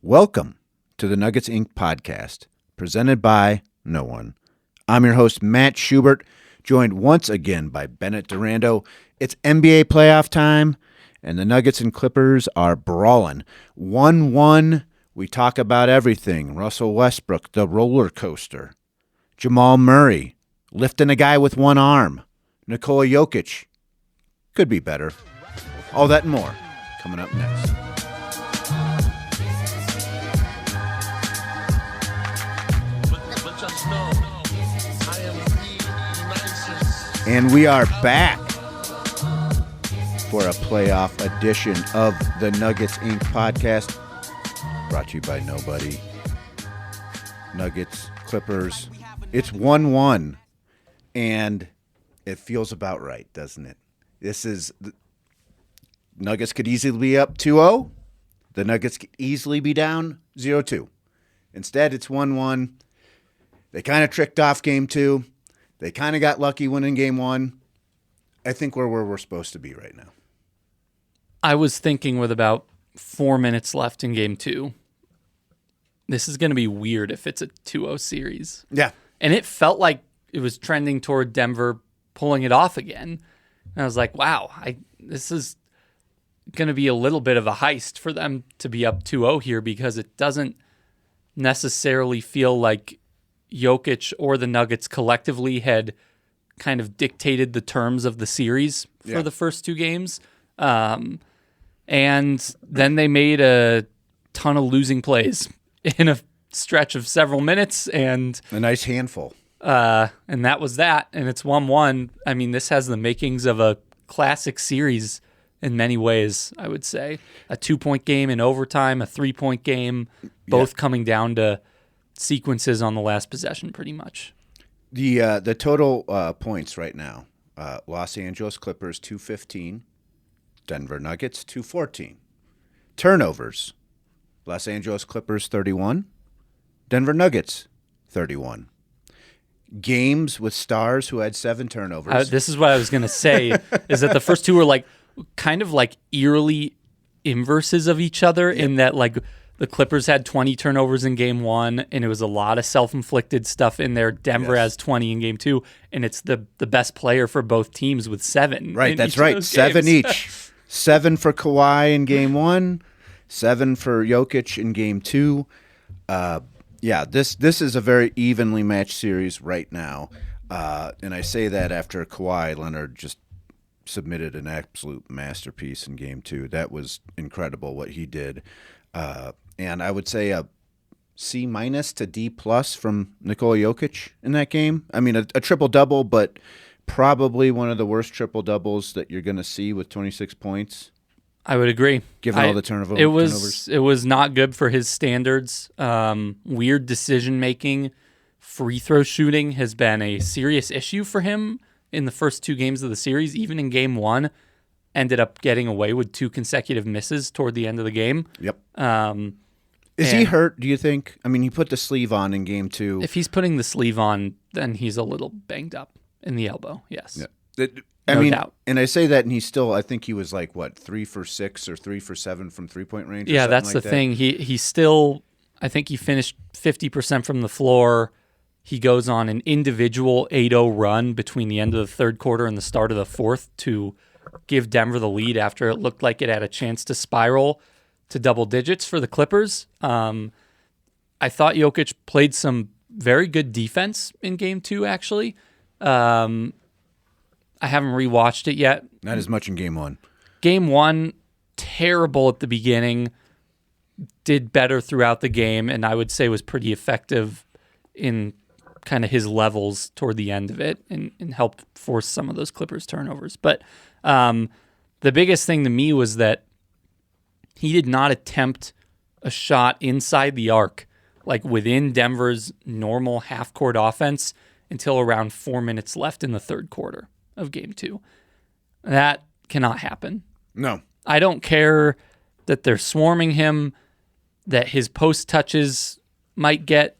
Welcome to the Nuggets Inc. podcast, presented by no one. I'm your host, Matt Schubert, joined once again by Bennett Durando. It's NBA playoff time, and the Nuggets and Clippers are brawling. 1-1, we talk about everything. Russell Westbrook, the roller coaster. Jamal Murray, lifting a guy with one arm. Nikola Jokic, could be better. All that and more coming up next. And we are back for a playoff edition of the Nuggets Inc. podcast, brought to you by nobody. Nuggets, Clippers. It's 1-1, and it feels about right, doesn't it? Nuggets could easily be up 2-0. The Nuggets could easily be down 0-2. Instead, it's 1-1. They kind of tricked off game two. They kind of got lucky winning game one. I think we're where we're supposed to be right now. I was thinking with about 4 minutes left in game two, this is going to be weird if it's a 2-0 series. Yeah. And it felt like it was trending toward Denver pulling it off again. And I was like, wow, this is going to be a little bit of a heist for them to be up 2-0 here, because it doesn't necessarily feel like Jokic or the Nuggets collectively had kind of dictated the terms of the series for the first two games. And then they made a ton of losing plays in a stretch of several minutes. And a nice handful. And that was that. And it's 1-1. I mean, this has the makings of a classic series in many ways, I would say. A 2-point game in overtime, a 3-point game, both coming down to sequences on the last possession pretty much. The total points right now, Los Angeles Clippers 215, Denver Nuggets 214. Turnovers, Los Angeles Clippers 31, Denver Nuggets 31. Games with stars who had 7 turnovers. This is what I was going to say, is that the first two were kind of eerily inverses of each other in that the Clippers had 20 turnovers in game one, and it was a lot of self-inflicted stuff in there. Denver has 20 in game two, and it's the best player for both teams with 7. Right, that's right. 7 each. 7 for Kawhi in game one, 7 for Jokic in game two. This is a very evenly matched series right now. And I say that after Kawhi Leonard just submitted an absolute masterpiece in game two. That was incredible what he did. And I would say a C- to D+ from Nikola Jokic in that game. I mean, a triple-double, but probably one of the worst triple-doubles that you're going to see with 26 points. I would agree. Given all the turnovers. It was not good for his standards. Weird decision-making. Free throw shooting has been a serious issue for him in the first 2 games of the series. Even in game one, ended up getting away with 2 consecutive misses toward the end of the game. Yep. Is he hurt, do you think? I mean, he put the sleeve on in game two. If he's putting the sleeve on, then he's a little banged up in the elbow, yes. Yeah. No doubt. And I say that, and he's still, I think he was 3 for 6 or 3 for 7 from three-point range. Yeah, that's the thing. He still, I think he finished 50% from the floor. He goes on an individual 8-0 run between the end of the third quarter and the start of the fourth to give Denver the lead after it looked like it had a chance to spiral to double digits for the Clippers. I thought Jokic played some very good defense in game two, actually. I haven't rewatched it yet. Not as much in game one. Game one, terrible at the beginning, did better throughout the game, and I would say was pretty effective in kind of his levels toward the end of it and helped force some of those Clippers turnovers. But the biggest thing to me was that he did not attempt a shot inside the arc, within Denver's normal half-court offense, until around 4 minutes left in the third quarter of game two. That cannot happen. No. I don't care that they're swarming him, that his post touches might get,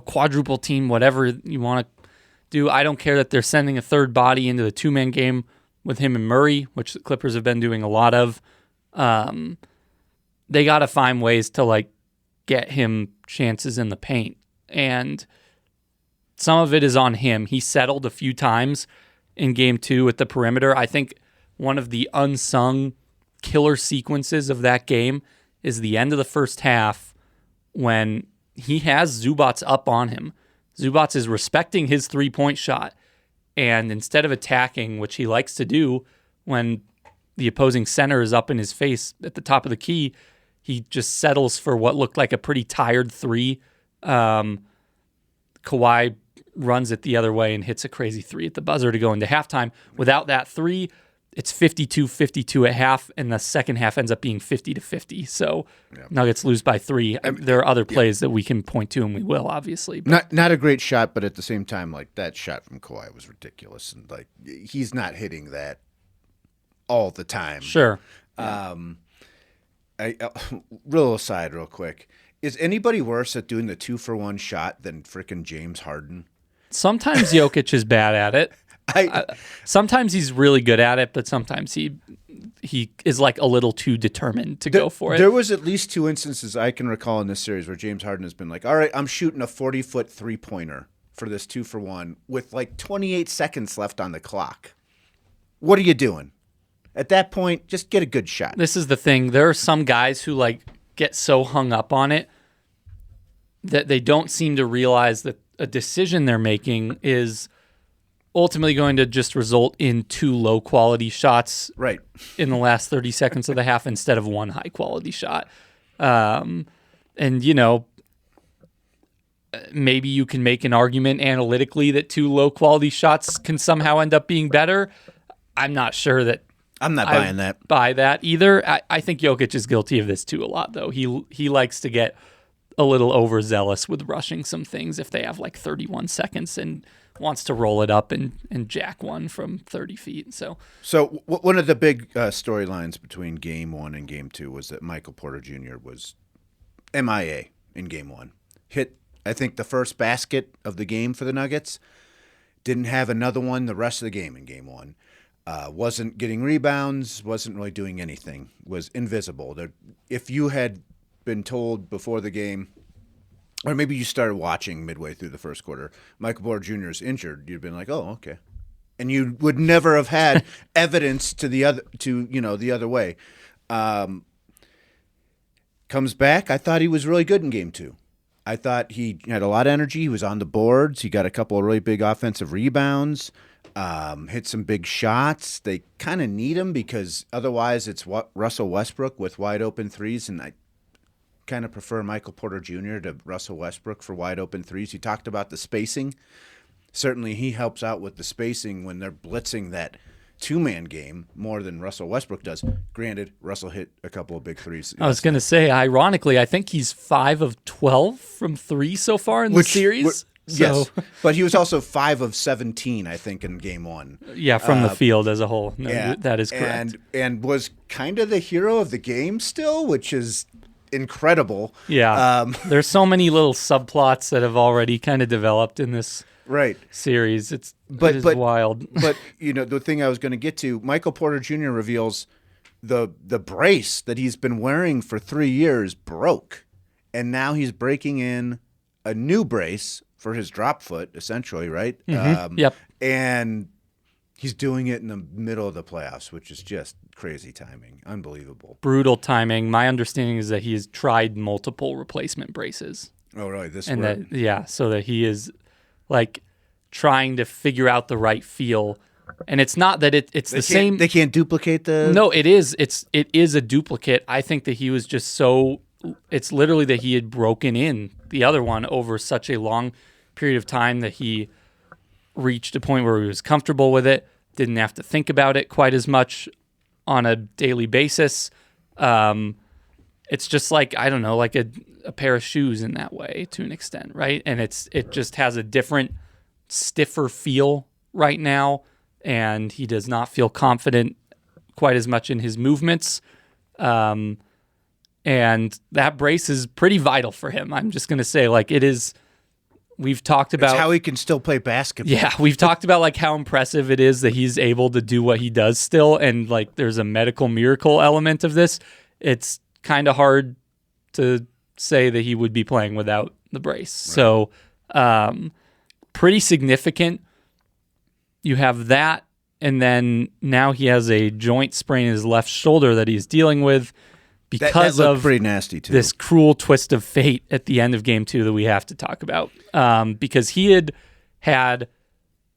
quadruple team, whatever you want to do. I don't care that they're sending a third body into the 2-man game with him and Murray, which the Clippers have been doing a lot of. they got to find ways to like get him chances in the paint. And some of it is on him. He settled a few times in game 2 at the perimeter. I think one of the unsung killer sequences of that game is the end of the first half when he has Zubats up on him. Zubats is respecting his 3-point shot, and instead of attacking, which he likes to do when the opposing center is up in his face at the top of the key, he just settles for what looked like a pretty tired 3. Kawhi runs it the other way and hits a crazy 3 at the buzzer to go into halftime. Without that 3, it's 52-52 at half, and the second half ends up being 50-50. So Nuggets lose by 3. There are other plays that we can point to, and we will, obviously. Not a great shot, but at the same time, like that shot from Kawhi was ridiculous, and like he's not hitting that all the time. Sure. Real aside, real quick. Is anybody worse at doing the 2-for-1 shot than frickin' James Harden? Sometimes Jokic is bad at it. Sometimes he's really good at it, but sometimes he is like a little too determined to go for it. There was at least 2 instances I can recall in this series where James Harden has been like, all right, I'm shooting a 40-foot 3-pointer for this 2-for-1 with like 28 seconds left on the clock. What are you doing? At that point, just get a good shot. This is the thing. There are some guys who like get so hung up on it that they don't seem to realize that a decision they're making is ultimately going to just result in 2 low-quality shots in the last 30 seconds of the half instead of 1 high-quality shot. And, you know, maybe you can make an argument analytically that 2 low-quality shots can somehow end up being better. I'm not sure that I'm not buying that. Buy that either. I think Jokic is guilty of this too a lot, though. He likes to get a little overzealous with rushing some things if they have like 31 seconds and wants to roll it up and jack one from 30 feet. So one of the big storylines between Game 1 and Game 2 was that Michael Porter Jr. was MIA in Game 1. Hit, I think, the first basket of the game for the Nuggets. Didn't have another one the rest of the game in Game 1. Wasn't getting rebounds, wasn't really doing anything, was invisible. If you had been told before the game, or maybe you started watching midway through the first quarter, Michael Porter Jr. is injured, you'd been like, oh, okay. And you would never have had evidence to the other way. Comes back, I thought he was really good in Game 2. I thought he had a lot of energy. He was on the boards. He got a couple of really big offensive rebounds. Hit some big shots. They kind of need him because otherwise it's Russell Westbrook with wide open threes, and I kind of prefer Michael Porter Jr. to Russell Westbrook for wide open threes. You talked about the spacing. Certainly he helps out with the spacing when they're blitzing that 2-man game more than Russell Westbrook does. Granted, Russell hit a couple of big threes. I was going to say, ironically, I think he's 5 of 12 from 3 so far in the series. Yes, but he was also 5 of 17, I think, in Game 1. Yeah, from the field as a whole. No, that is correct. And was kind of the hero of the game still, which is incredible. Yeah, there's so many little subplots that have already kind of developed in this series. It is wild. But, you know, the thing I was going to get to, Michael Porter Jr. reveals the brace that he's been wearing for 3 years broke, and now he's breaking in a new brace for his drop foot, essentially, right? Mm-hmm. Yep. And he's doing it in the middle of the playoffs, which is just crazy timing. Unbelievable. Brutal timing. My understanding is that he has tried multiple replacement braces. Oh, really? So that he is like trying to figure out the right feel. And it's not that it's the same. They can't duplicate the. No, it is. It is a duplicate. I think that he was just so. It's literally that he had broken in the other one over such a long period of time that he reached a point where he was comfortable with it, didn't have to think about it quite as much on a daily basis. It's just like, I don't know, like a pair of shoes in that way to an extent, right? And it just has a different, stiffer feel right now, and he does not feel confident quite as much in his movements. And that brace is pretty vital for him. I'm just going to say, like, it is. We've talked about it's how he can still play basketball. Yeah, we've talked about like how impressive it is that he's able to do what he does still, and like there's a medical miracle element of this. It's kind of hard to say that he would be playing without the brace. Right. So pretty significant. You have that, and then now he has a joint sprain in his left shoulder that he's dealing with because that of pretty nasty too. This cruel twist of fate at the end of game 2 that we have to talk about. Because he had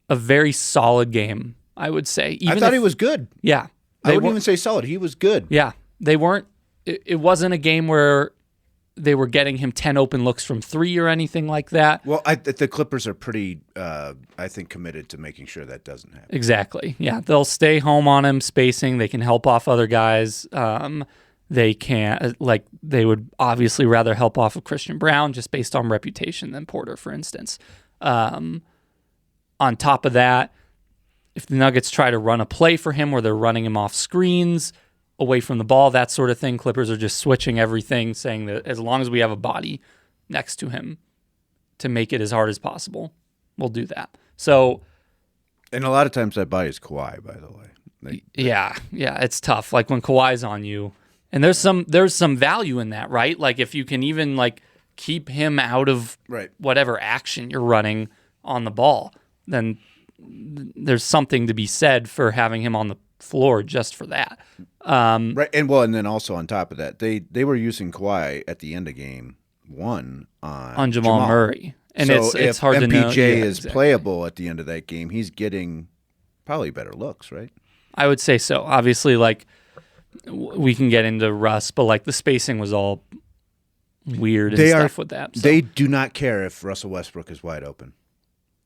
a very solid game, I would say. I thought he was good. Yeah. I wouldn't even say solid. He was good. Yeah. They weren't. It wasn't a game where they were getting him 10 open looks from 3 or anything like that. Well, the Clippers are pretty, I think, committed to making sure that doesn't happen. Exactly. Yeah. They'll stay home on him, spacing. They can help off other guys. They can't, they would obviously rather help off of Christian Brown just based on reputation than Porter, for instance. On top of that, if the Nuggets try to run a play for him where they're running him off screens, away from the ball, that sort of thing, Clippers are just switching everything, saying that as long as we have a body next to him to make it as hard as possible, we'll do that. So, and a lot of times that body is Kawhi, by the way. Yeah, it's tough. Like when Kawhi's on you, and there's some value in that, right? Like if you can even keep him out of whatever action you're running on the ball, then there's something to be said for having him on the floor just for that. Right, and then also on top of that, they were using Kawhi at the end of game 1 on Jamal Murray, and so it's hard to know. MPJ is playable at the end of that game. He's getting probably better looks, right? I would say so. Obviously, we can get into Russ, but the spacing was all weird and stuff with that. So. They do not care if Russell Westbrook is wide open.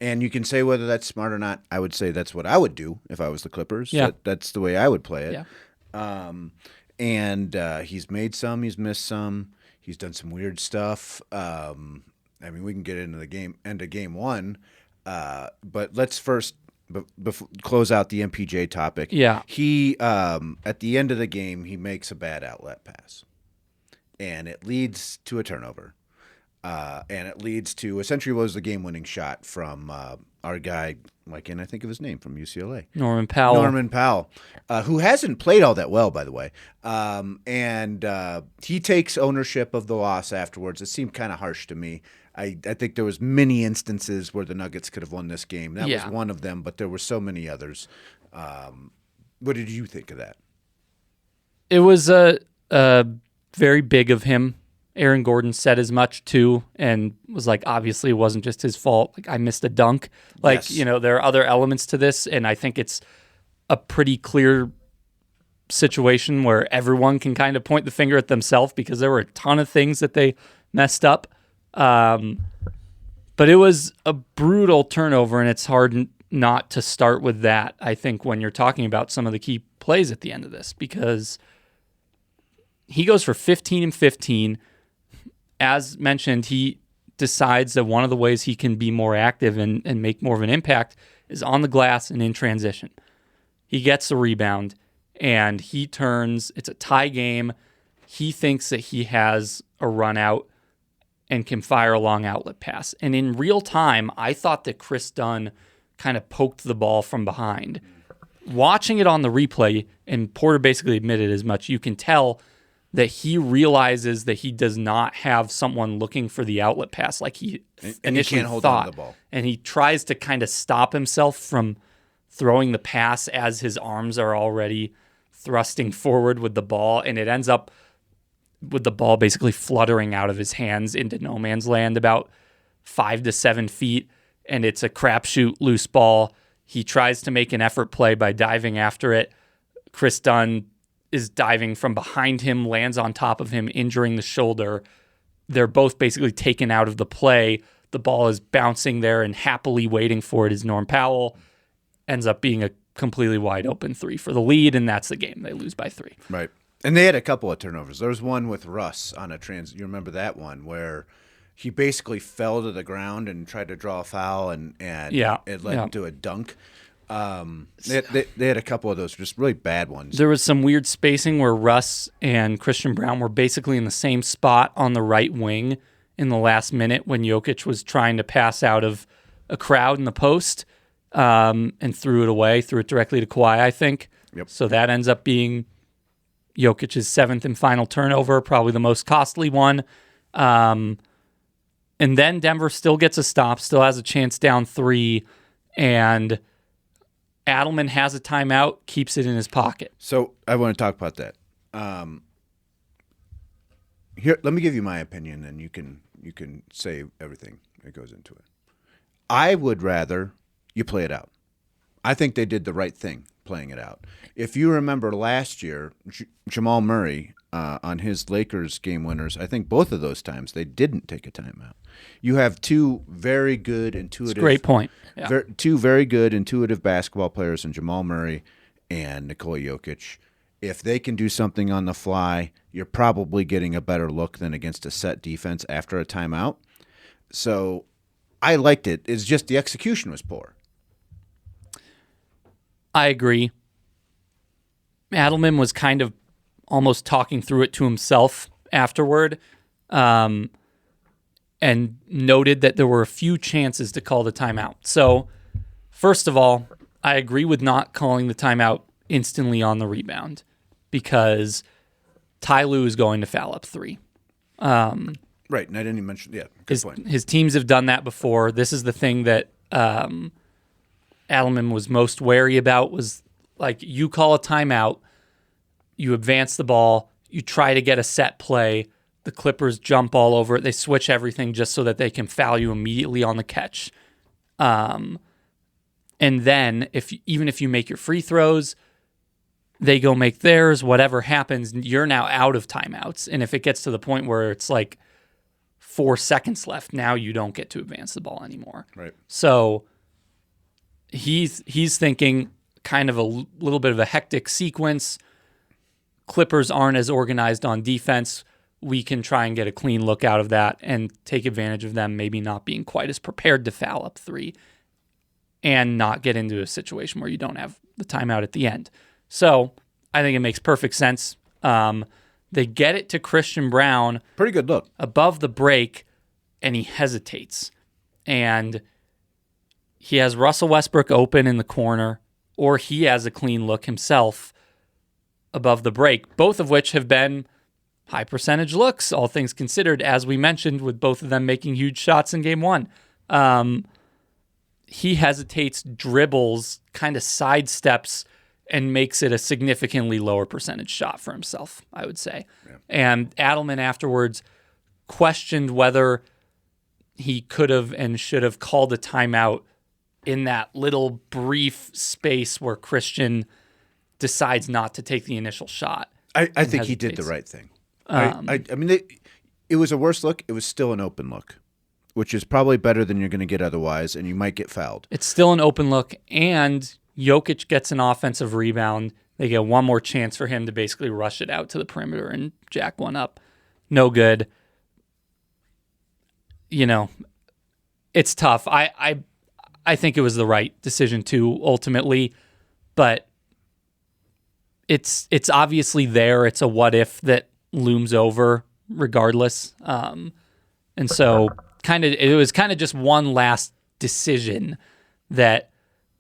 And you can say whether that's smart or not. I would say that's what I would do if I was the Clippers. Yeah. That's the way I would play it. Yeah. And he's made some. He's missed some. He's done some weird stuff. We can get into the end of game 1. But let's first close out the MPJ topic. Yeah. He, at the end of the game, he makes a bad outlet pass. And it leads to a turnover. And it leads to essentially what was the game-winning shot from our guy, I think of his name, from UCLA. Norman Powell, who hasn't played all that well, by the way. And he takes ownership of the loss afterwards. It seemed kind of harsh to me. I think there was many instances where the Nuggets could have won this game. That was one of them, but there were so many others. What did you think of that? It was very big of him. Aaron Gordon said as much too, and was obviously it wasn't just his fault. I missed a dunk. Yes. There are other elements to this, and I think it's a pretty clear situation where everyone can kind of point the finger at themselves because there were a ton of things that they messed up. But it was a brutal turnover, and it's hard not to start with that, I think, when you're talking about some of the key plays at the end of this, because he goes for 15 and 15. As mentioned, he decides that one of the ways he can be more active and make more of an impact is on the glass and in transition. He gets a rebound, and he turns. It's a tie game. He thinks that he has a run out and can fire a long outlet pass. And in real time, I thought that Chris Dunn kind of poked the ball from behind. Watching it on the replay, and Porter basically admitted as much, you can tell that he realizes that he does not have someone looking for the outlet pass like he initially can't hold thought. on to the ball. And he tries to kind of stop himself from throwing the pass as his arms are already thrusting forward with the ball, and it ends up with the ball basically fluttering out of his hands into no man's land about 5 to 7 feet, and it's a crapshoot loose ball. He tries to make an effort play by diving after it. Chris Dunn is diving from behind him, lands on top of him, injuring the shoulder. They're both basically taken out of the play. The ball is bouncing there, and happily waiting for it is Norm Powell. Ends up being a completely wide open 3 for the lead, and that's the game. They lose by 3. Right. And they had a couple of turnovers. There was one with Russ on a you remember that one where he basically fell to the ground and tried to draw a foul, and it led to a dunk. They had a couple of those just really bad ones. There was some weird spacing where Russ and Christian Brown were basically in the same spot on the right wing in the last minute when Jokic was trying to pass out of a crowd in the post and threw it directly to Kawhi, I think. Yep. So that ends up being, Jokic's seventh and final turnover, probably the most costly one. And then Denver still gets a stop, still has a chance down 3, and Adelman has a timeout, keeps it in his pocket. So I want to talk about that. Here, let me give you my opinion, and you can say everything that goes into it. I would rather you play it out. I think they did the right thing playing it out. If you remember last year, Jamal Murray on his Lakers game winners, I think both of those times they didn't take a timeout. You have two very good, intuitive. That's a great point. Yeah. Two very good, intuitive basketball players in Jamal Murray and Nikola Jokic. If they can do something on the fly, you're probably getting a better look than against a set defense after a timeout. So I liked it. It's just the execution was poor. I agree. Adelman was kind of almost talking through it to himself afterward, and noted that there were a few chances to call the timeout. So, first of all, I agree with not calling the timeout instantly on the rebound because Ty Lue is going to foul up 3. Right, and I didn't even mention, good point. His teams have done that before. This is the thing that Adelman was most wary about was, like, you call a timeout, you advance the ball, you try to get a set play, the Clippers jump all over it, they switch everything just so that they can foul you immediately on the catch. And then, even if you make your free throws, they go make theirs, whatever happens, you're now out of timeouts. And if it gets to the point where it's like 4 seconds left, now you don't get to advance the ball anymore. Right. So he's thinking kind of a little bit of a hectic sequence. Clippers aren't as organized on defense. We can try and get a clean look out of that and take advantage of them maybe not being quite as prepared to foul up 3 and not get into a situation where you don't have the timeout at the end. So I think it makes perfect sense. They get it to Christian Brown. Pretty good look. Above the break, and he hesitates. And he has Russell Westbrook open in the corner, or he has a clean look himself above the break, both of which have been high percentage looks, all things considered, as we mentioned, with both of them making huge shots in game 1. He hesitates, dribbles, kind of sidesteps, and makes it a significantly lower percentage shot for himself, I would say. Yeah. And Adelman afterwards questioned whether he could have and should have called a timeout in that little brief space where Christian decides not to take the initial shot. I think he did the right thing. I mean, it was a worse look. It was still an open look, which is probably better than you're going to get otherwise, and you might get fouled. It's still an open look, and Jokic gets an offensive rebound. They get one more chance for him to basically rush it out to the perimeter and jack one up. No good. You know, it's tough. I think it was the right decision too, ultimately, but it's obviously there. It's a what if that looms over regardless. And so it was kind of just one last decision that,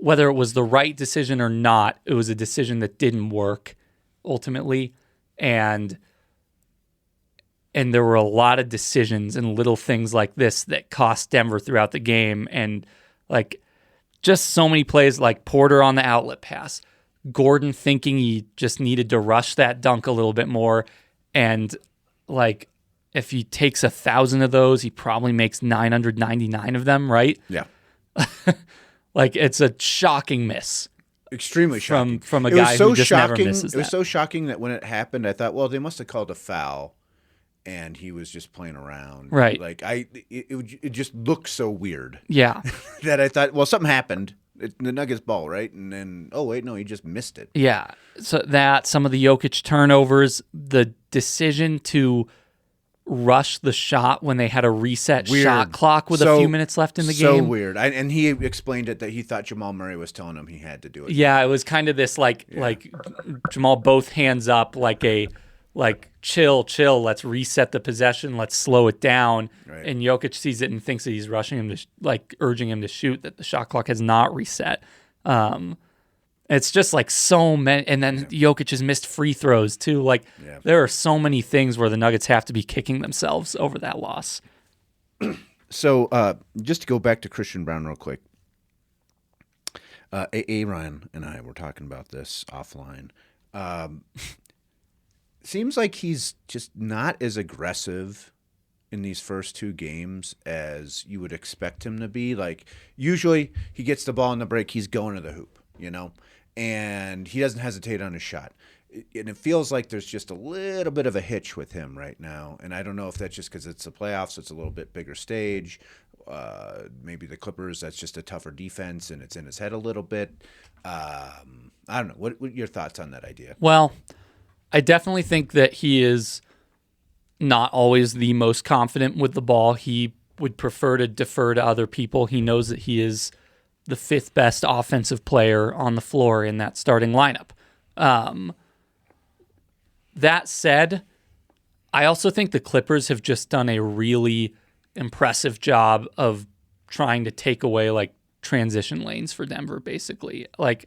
whether it was the right decision or not, it was a decision that didn't work ultimately. And there were a lot of decisions and little things like this that cost Denver throughout the game. And like just so many plays, like Porter on the outlet pass, Gordon thinking he just needed to rush that dunk a little bit more. And like, if he takes 1,000 of those, he probably makes 999 of them, right? Yeah. Like, it's a shocking miss. Extremely shocking. From a guy who just never misses that. It was so shocking that when it happened, I thought, well, they must have called a foul, and he was just playing around. Right. Like, it just looked so weird. Yeah. That I thought, well, something happened. The Nuggets ball, right? And then, oh, wait, no, he just missed it. Yeah. So some of the Jokic turnovers, the decision to rush the shot when they had a reset shot clock with a few minutes left in the game. So weird. And he explained it that he thought Jamal Murray was telling him he had to do it. Yeah, it was kind of this like Jamal both hands up, chill, let's reset the possession, let's slow it down. Right. And Jokic sees it and thinks that he's rushing him to urging him to shoot, that the shot clock has not reset. And It's just like so many, and then Jokic has missed free throws too. Like there are so many things where the Nuggets have to be kicking themselves over that loss. So just to go back to Christian Braun real quick, Ryan and I were talking about this offline. Seems like he's just not as aggressive in these first two games as you would expect him to be. Like usually he gets the ball in the break, he's going to the hoop, and he doesn't hesitate on his shot. And it feels like there's just a little bit of a hitch with him right now. And I don't know if that's just because it's the playoffs, so it's a little bit bigger stage. Maybe the Clippers, that's just a tougher defense, and it's in his head a little bit. I don't know. What are your thoughts on that idea? Well, I definitely think that he is not always the most confident with the ball. He would prefer to defer to other people. He knows that he is the fifth best offensive player on the floor in that starting lineup. That said, I also think the Clippers have just done a really impressive job of trying to take away like transition lanes for Denver, basically. Like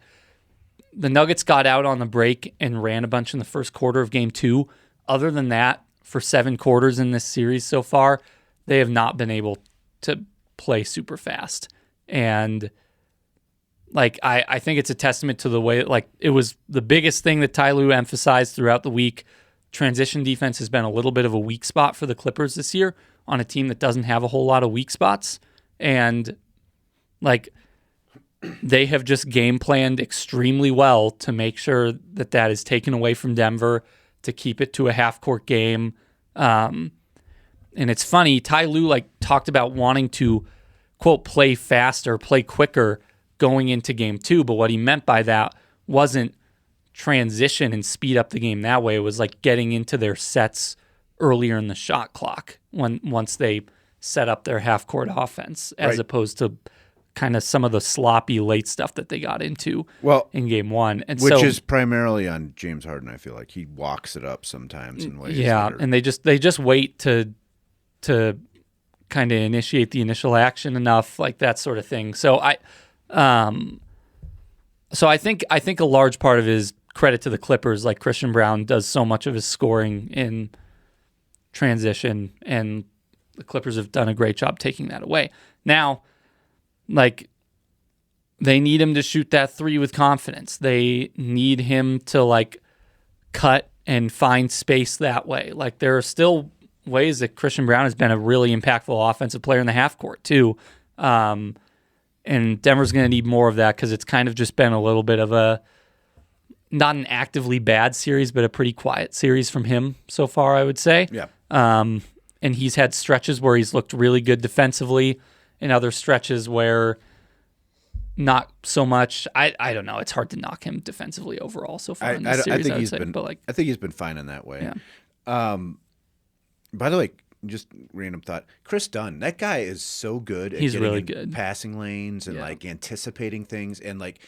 the Nuggets got out on the break and ran a bunch in the first quarter of game 2. Other than that, for 7 quarters in this series so far, they have not been able to play super fast. And like I think it's a testament to the way like it was the biggest thing that Ty Lue emphasized throughout the week. Transition defense has been a little bit of a weak spot for the Clippers this year on a team that doesn't have a whole lot of weak spots. And like they have just game planned extremely well to make sure that that is taken away from Denver, to keep it to a half-court game. And it's funny, Ty Lue like talked about wanting to, quote, play faster, play quicker going into game 2, but what he meant by that wasn't transition and speed up the game that way. It was like getting into their sets earlier in the shot clock once they set up their half-court offense, as opposed to kind of some of the sloppy late stuff that they got into in game 1. And which is primarily on James Harden, I feel like. He walks it up sometimes in ways. Yeah, and they just wait to kind of initiate the initial action enough, like that sort of thing. So I think a large part of it is credit to the Clippers. Like Christian Braun does so much of his scoring in transition, and the Clippers have done a great job taking that away. Now, like, they need him to shoot that 3 with confidence. They need him to like cut and find space that way. Like there are still ways that Christian Braun has been a really impactful offensive player in the half court too. And Denver's going to need more of that because it's kind of just been a little bit of a, not an actively bad series, but a pretty quiet series from him so far, I would say. Yeah. And he's had stretches where he's looked really good defensively, and other stretches where not so much. I don't know. It's hard to knock him defensively overall so far in this series. I think he's been fine in that way. Yeah. By the way, just random thought. Chris Dunn, that guy is so good at getting really in good passing lanes and like anticipating things and like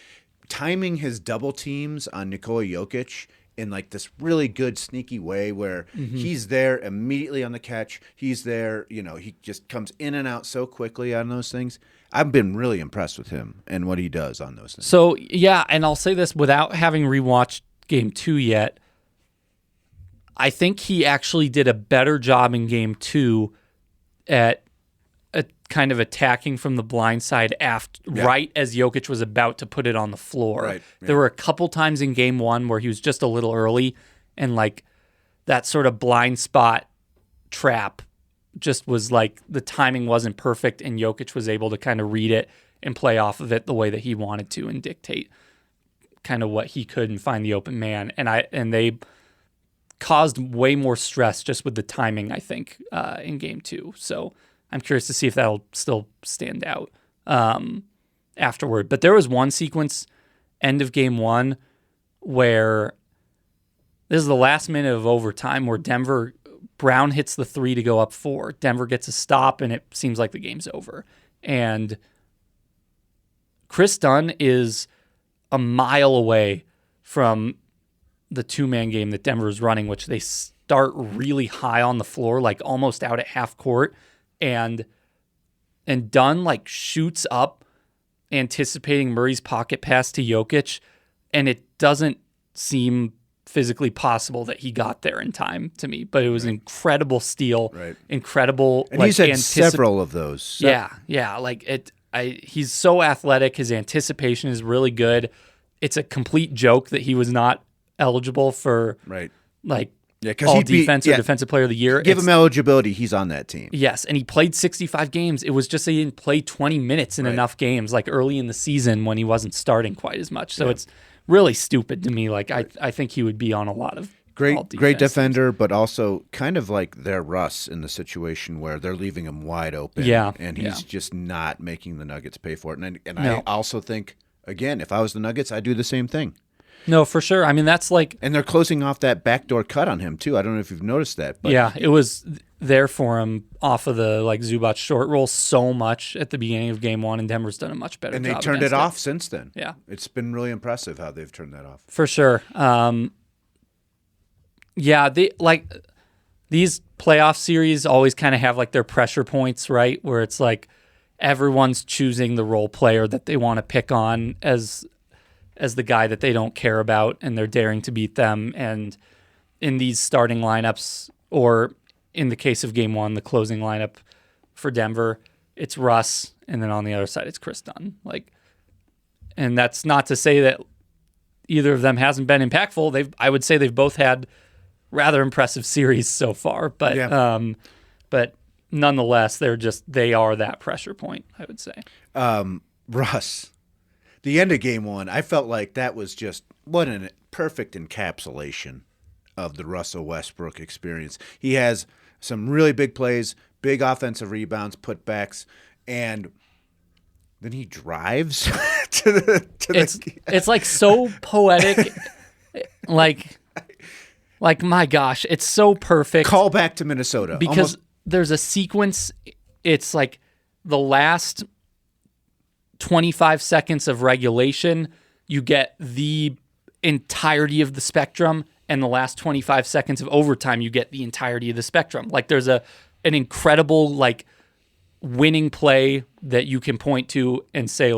timing his double teams on Nikola Jokic in like this really good sneaky way where he's there immediately on the catch. He's there, he just comes in and out so quickly on those things. I've been really impressed with him and what he does on those things. So, yeah, and I'll say this without having rewatched Game 2 yet. I think he actually did a better job in Game 2 at kind of attacking from the blind side right as Jokic was about to put it on the floor. Right, yeah. There were a couple times in Game 1 where he was just a little early, and like that sort of blind spot trap just was like the timing wasn't perfect, and Jokic was able to kind of read it and play off of it the way that he wanted to and dictate kind of what he could and find the open man. And they caused way more stress just with the timing, I think, in Game 2. So I'm curious to see if that'll still stand out afterward. But there was one sequence, end of Game 1, where this is the last minute of overtime where Brown hits the 3 to go up 4. Denver gets a stop, and it seems like the game's over. And Chris Dunn is a mile away from the two-man game that Denver is running, which they start really high on the floor, like almost out at half court. And Dunn like shoots up, anticipating Murray's pocket pass to Jokic, and it doesn't seem physically possible that he got there in time to me, but it was an incredible steal, incredible. And he's had several of those. Yeah. Like he's so athletic. His anticipation is really good. It's a complete joke that he was not eligible for all defense or defensive player of the year. Give him eligibility. He's on that team. Yes. And he played 65 games. It was just that he didn't play 20 minutes in enough games, like early in the season when he wasn't starting quite as much. So it's really stupid to me. Like I think he would be on a lot of great defender, but also kind of like their Russ in the situation where they're leaving him wide open. Yeah. And he's just not making the Nuggets pay for it. And I also think, again, if I was the Nuggets, I'd do the same thing. No, for sure. I mean, that's like... And they're closing off that backdoor cut on him, too. I don't know if you've noticed that. But yeah, it was there for him off of the Zubac short roll so much at the beginning of Game 1, and Denver's done a much better job. And they turned it off since then. Yeah. It's been really impressive how they've turned that off. For sure. These playoff series always kind of have like their pressure points, right? Where it's like everyone's choosing the role player that they want to pick on as the guy that they don't care about, and they're daring to beat them. And in these starting lineups, or in the case of Game 1, the closing lineup for Denver, it's Russ, and then on the other side, it's Chris Dunn. And that's not to say that either of them hasn't been impactful. I would say they've both had rather impressive series so far, but but nonetheless, they are that pressure point, I would say. Russ. The end of Game 1, I felt like that was just what a perfect encapsulation of the Russell Westbrook experience. He has some really big plays, big offensive rebounds, putbacks, and then he drives It's like so poetic, like my gosh, it's so perfect. Call back to Minnesota. Because there's a sequence, it's like the last 25 seconds of regulation, you get the entirety of the spectrum, and the last 25 seconds of overtime, you get the entirety of the spectrum. Like there's an incredible winning play that you can point to and say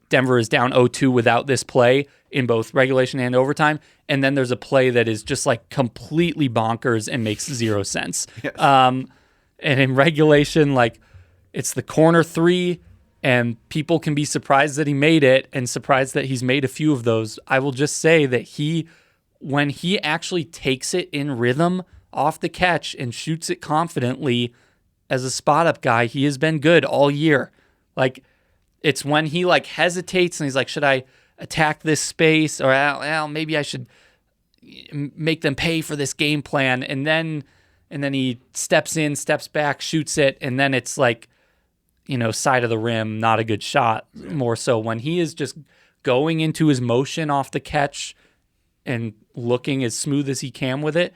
Denver is down 0-2 without this play in both regulation and overtime, and then there's a play that is just completely bonkers and makes zero sense. Yes. And in regulation, it's the corner three, and people can be surprised that he made it and surprised that he's made a few of those. I will just say that when he actually takes it in rhythm off the catch and shoots it confidently as a spot-up guy, he has been good all year. It's when he hesitates and he's like, should I attack this space? Or maybe I should make them pay for this game plan. And then he steps in, steps back, shoots it, and then it's side of the rim, not a good shot. More so when he is just going into his motion off the catch and looking as smooth as he can with it,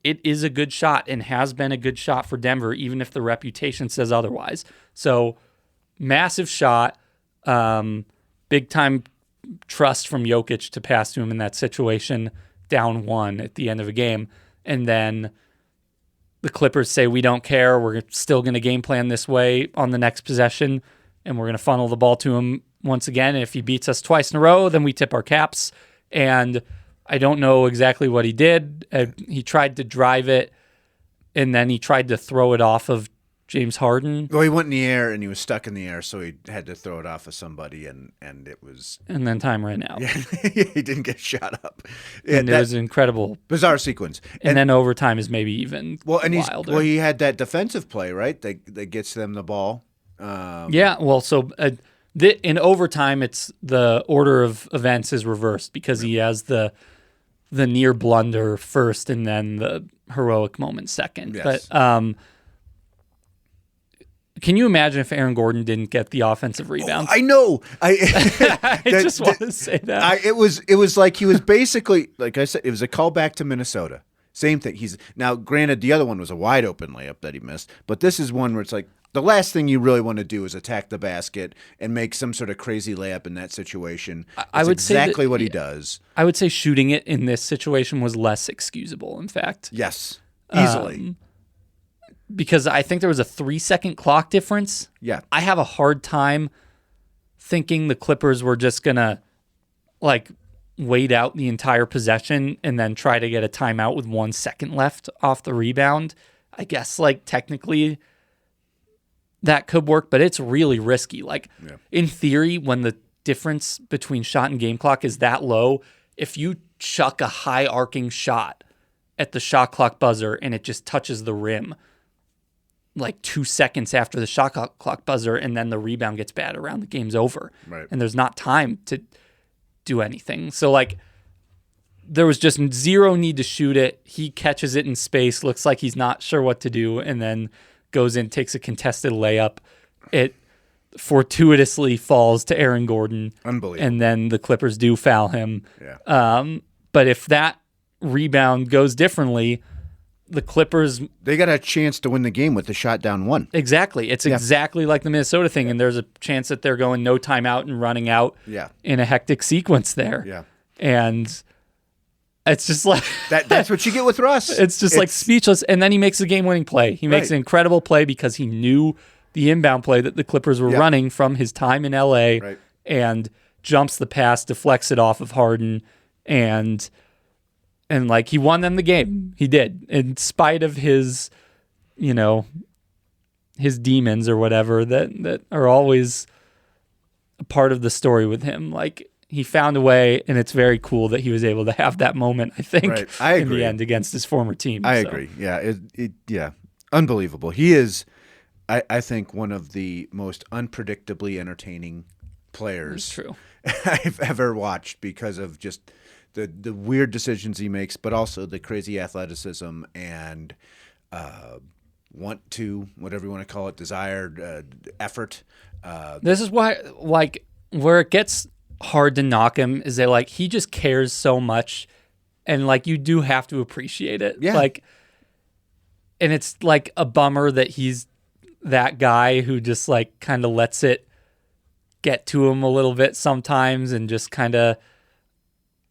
it is a good shot and has been a good shot for Denver, even if the reputation says otherwise. So massive shot, big time trust from Jokic to pass to him in that situation, down 1 at the end of a game. And then the Clippers say, we don't care. We're still going to game plan this way on the next possession, and we're going to funnel the ball to him once again. And if he beats us twice in a row, then we tip our caps. And I don't know exactly what he did. He tried to drive it, and then he tried to throw it off of James Harden. Well, he went in the air, and he was stuck in the air, so he had to throw it off of somebody, and it was... And then time ran out. Yeah, he didn't get shot up. And it was an incredible... Bizarre sequence. And then overtime is maybe even wilder. He had that defensive play, right, that gets them the ball. In overtime, it's the order of events is reversed because he has the near blunder first and then the heroic moment second. Yes. But can you imagine if Aaron Gordon didn't get the offensive rebound? I know. I just want to say that. It was like he was basically, like I said, it was a callback to Minnesota. Same thing. Now, granted, the other one was a wide open layup that he missed, but this is one where it's like the last thing you really want to do is attack the basket and make some sort of crazy layup in that situation. I would exactly say what he does. I would say shooting it in this situation was less excusable, in fact. Yes, easily. Because I think there was a 3-second clock difference. Yeah. I have a hard time thinking the Clippers were just going to wait out the entire possession and then try to get a timeout with 1 second left off the rebound, I guess like technically that could work, but it's really risky. Like in theory, when the difference between shot and game clock is that low, if you chuck a high arcing shot at the shot clock buzzer and it just touches the rim like 2 seconds after the shot clock buzzer and then the rebound gets bad around, the game's over. Right. And there's not time to do anything. So like there was just zero need to shoot it. He catches it in space, looks like he's not sure what to do, and then goes in, takes a contested layup. It fortuitously falls to Aaron Gordon. Unbelievable. And then the Clippers do foul him. Yeah. But if that rebound goes differently, the Clippers... They got a chance to win the game with the shot down 1. Exactly. It's exactly like the Minnesota thing, and there's a chance that they're going no timeout and running out in a hectic sequence there. Yeah. And it's just like... That's what you get with Russ. It's like speechless, and then he makes a game-winning play. He makes an incredible play because he knew the inbound play that the Clippers were running from his time in L.A. And jumps the pass, deflects it off of Harden, and like he won them the game. He did, in spite of his, his demons or whatever that are always a part of the story with him. Like he found a way, and it's very cool that he was able to have that moment. I think I agree. In the end against his former team. I agree. Yeah, unbelievable. He is. I think one of the most unpredictably entertaining players I've ever watched because of just the weird decisions he makes, but also the crazy athleticism and whatever you want to call it, desired effort. This is why, like, where it gets hard to knock him is that, like, he just cares so much, and, like, you do have to appreciate it. Yeah. Like, and it's, like, a bummer that he's that guy who just like kind of lets it get to him a little bit sometimes and just kind of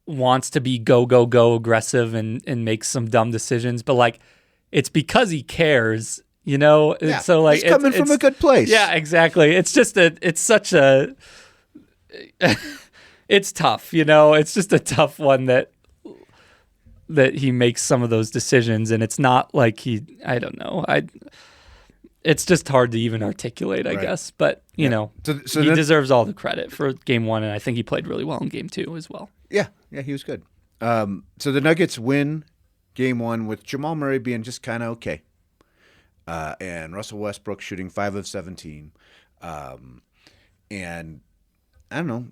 wants to be go aggressive and makes some dumb decisions, but like it's because he cares, Yeah. So like he's coming from a good place. Yeah, exactly. It's just it's tough, it's just a tough one that he makes some of those decisions, and it's not like I don't know. It's just hard to even articulate, I guess. But, he deserves all the credit for game 1, and I think he played really well in game 2 as well. Yeah, he was good. So the Nuggets win game 1 with Jamal Murray being just kind of okay. And Russell Westbrook shooting 5 of 17. And I don't know,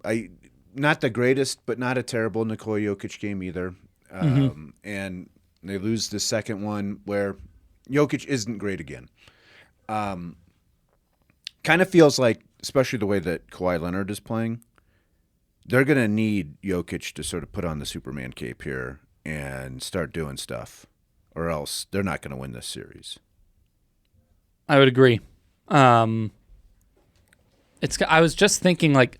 not the greatest, but not a terrible Nikola Jokic game either. And they lose the second one where Jokic isn't great again. Kind of feels like, especially the way that Kawhi Leonard is playing, they're going to need Jokic to sort of put on the Superman cape here and start doing stuff, or else they're not going to win this series. I would agree. I was just thinking, like,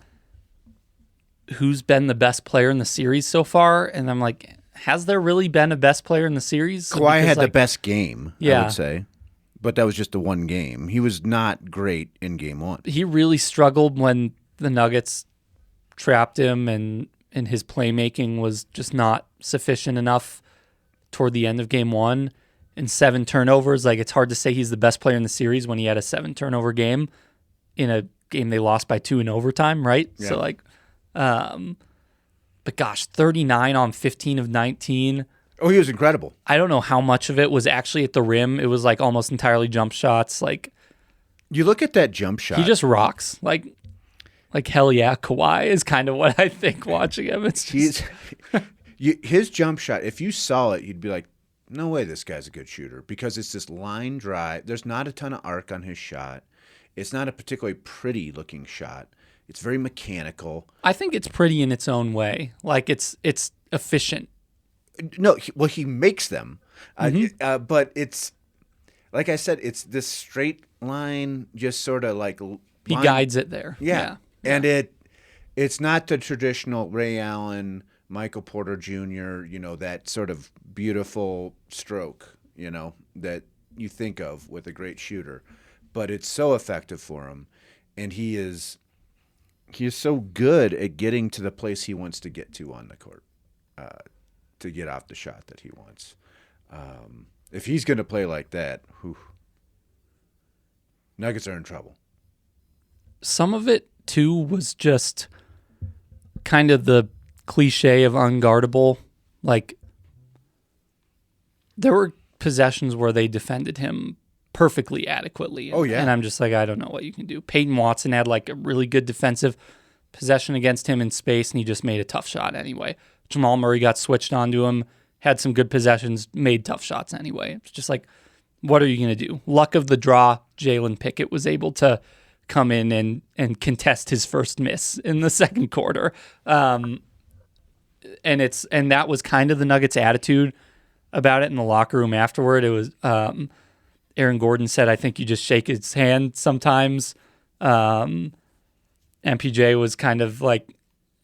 who's been the best player in the series so far? And I'm like, has there really been a best player in the series? Kawhi had the best game, I would say. But that was just the one game. He was not great in game 1. He really struggled when the Nuggets trapped him, and his playmaking was just not sufficient enough toward the end of game 1. And 7 turnovers, like it's hard to say he's the best player in the series when he had a 7 turnover game in a game they lost by 2 in overtime, right? Yeah. So like, but gosh, 39 on 15 of 19. Oh, he was incredible. I don't know how much of it was actually at the rim. It was like almost entirely jump shots. Like, you look at that jump shot. He just rocks. Like hell yeah, Kawhi is kind of what I think watching him. It's just... his jump shot, if you saw it, you'd be like, no way this guy's a good shooter, because it's this line drive. There's not a ton of arc on his shot. It's not a particularly pretty looking shot. It's very mechanical. I think it's pretty in its own way. Like it's efficient. No, he makes them. But it's, like I said, it's this straight line, just sort of like... He guides it there. Yeah. And it's not the traditional Ray Allen, Michael Porter Jr., that sort of beautiful stroke, that you think of with a great shooter. But it's so effective for him. And he is so good at getting to the place he wants to get to on the court. to get off the shot that he wants. If he's going to play like that, Nuggets are in trouble. Some of it, too, was just kind of the cliche of unguardable. Like, there were possessions where they defended him perfectly adequately. Oh, yeah. And I'm just like, I don't know what you can do. Peyton Watson had like a really good defensive possession against him in space, and he just made a tough shot anyway. Jamal Murray got switched onto him, had some good possessions, made tough shots anyway. It's just like, what are you going to do? Luck of the draw, Jalen Pickett was able to come in and contest his first miss in the second quarter. And that was kind of the Nuggets' attitude about it in the locker room afterward. It was Aaron Gordon said, I think you just shake his hand sometimes. MPJ was kind of like,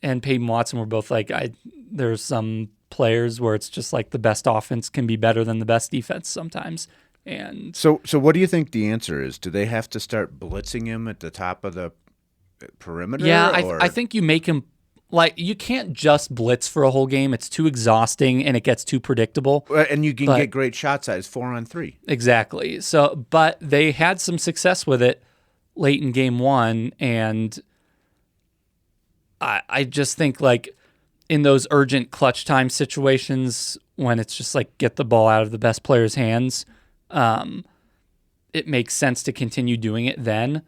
and Peyton Watson were both like, there's some players where it's just like the best offense can be better than the best defense sometimes. And so what do you think the answer is? Do they have to start blitzing him at the top of the perimeter? Yeah, I think you make him, like, you can't just blitz for a whole game. It's too exhausting and it gets too predictable. And you can get great shot size 4-on-3. Exactly. So, but they had some success with it late in game one, and I just think, like, in those urgent clutch time situations when it's just like get the ball out of the best player's hands, it makes sense to continue doing it then.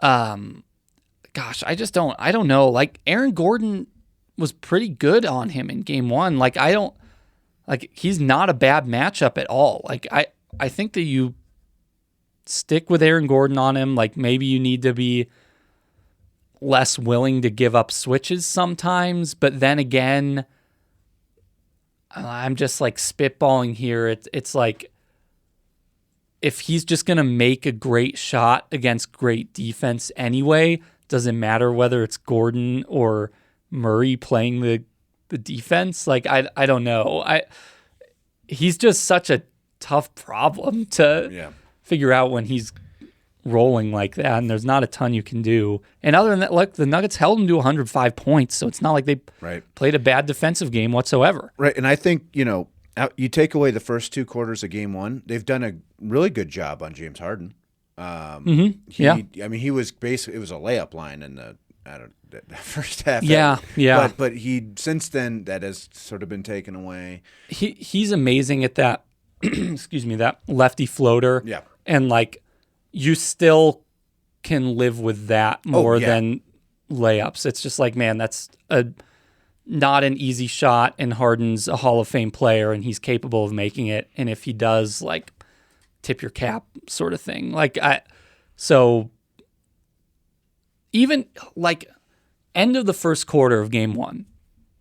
Gosh, I don't know. Like, Aaron Gordon was pretty good on him in game one. Like, he's not a bad matchup at all. Like, I think that you stick with Aaron Gordon on him. Like, maybe you need to be less willing to give up switches sometimes, but then again, I'm just like spitballing here. It's like, if he's just going to make a great shot against great defense anyway, doesn't matter whether it's Gordon or Murray playing the defense. Like, I don't know. He's just such a tough problem to figure out when he's rolling like that, and there's not a ton you can do. And other than that, look, the Nuggets held him to 105 points, so it's not like they played a bad defensive game whatsoever. Right, and I think, you take away the first two quarters of game one, they've done a really good job on James Harden. I mean, he was basically, it was a layup line in the first half. Yeah. But he, since then, that has sort of been taken away. He's amazing at that, excuse me, that lefty floater. Yeah. And, like, you still can live with that more than layups. It's just like, man, that's not an easy shot, and Harden's a Hall of Fame player, and he's capable of making it. And if he does, like, tip your cap sort of thing. So even, like, end of the first quarter of game one,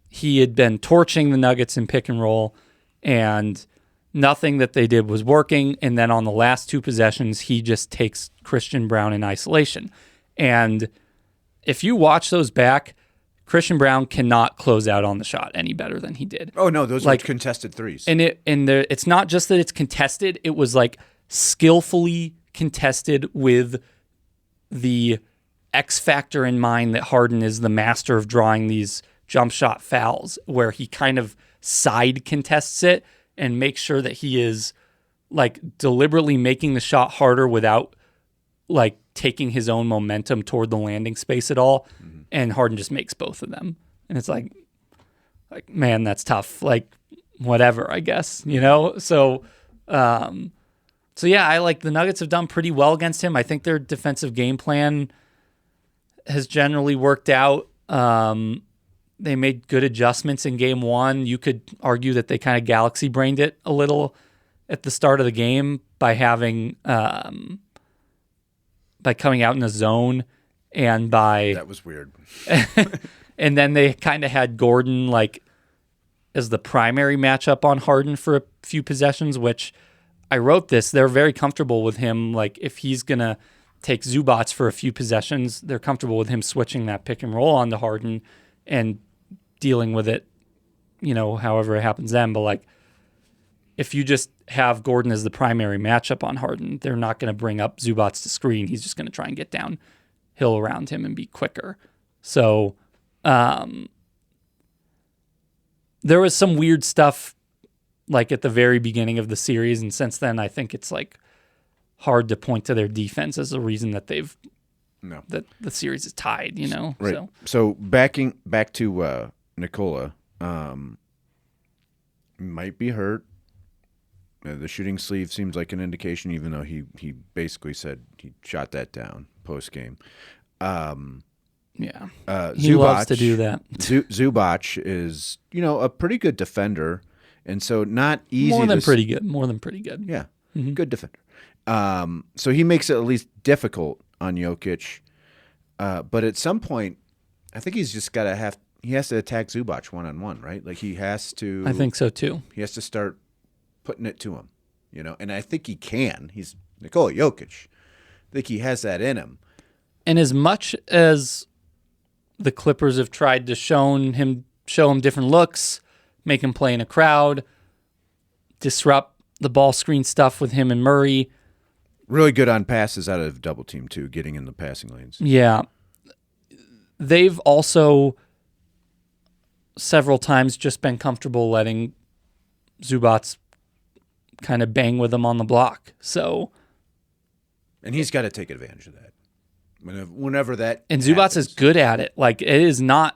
he had been torching the Nuggets in pick and roll, and nothing that they did was working. And then on the last two possessions, he just takes Christian Brown in isolation. And if you watch those back, Christian Brown cannot close out on the shot any better than he did. Oh, no, those were contested threes. And it's not just that it's contested. It was, like, skillfully contested with the X factor in mind that Harden is the master of drawing these jump shot fouls, where he kind of side contests it and makes sure that he is, like, deliberately making the shot harder without, like, taking his own momentum toward the landing space at all. Mm-hmm. And Harden just makes both of them. And it's like, man, that's tough. Like, whatever, I guess, So, yeah, I like the Nuggets have done pretty well against him. I think their defensive game plan has generally worked out. They made good adjustments in game one. You could argue that they kind of galaxy brained it a little at the start of the game by having by coming out in a zone, and by that was weird. And then they kind of had Gordon, like, as the primary matchup on Harden for a few possessions, which I wrote this. They're very comfortable with him. Like, if he's gonna take Zubats for a few possessions, they're comfortable with him switching that pick and roll onto Harden and dealing with it, however it happens then. But, like, if you just have Gordon as the primary matchup on Harden, they're not going to bring up Zubats to screen. He's just going to try and get downhill around him and be quicker. So, there was some weird stuff like at the very beginning of the series, and since then I think it's like hard to point to their defense as a reason that that the series is tied, you know. Right. So back to Nikola, might be hurt. The shooting sleeve seems like an indication, even though he basically said he shot that down post game. He Zubac, loves to do that. Zubac is, a pretty good defender, and so not easy. More than pretty good. Yeah, good defender. So he makes it at least difficult on Jokic, but at some point, I think he's just he has to attack Zubac one-on-one, right? Like he has to. I think so too. He has to start putting it to him, and I think he can. He's Nikola Jokic. I think he has that in him. And as much as the Clippers have tried to show him different looks, make him play in a crowd, disrupt the ball screen stuff with him and Murray. Really good on passes out of double team too, getting in the passing lanes. Yeah. They've also several times just been comfortable letting Zubac kind of bang with him on the block. And he's got to take advantage of that. Whenever that and Zubac happens. is good at it. Like, it is not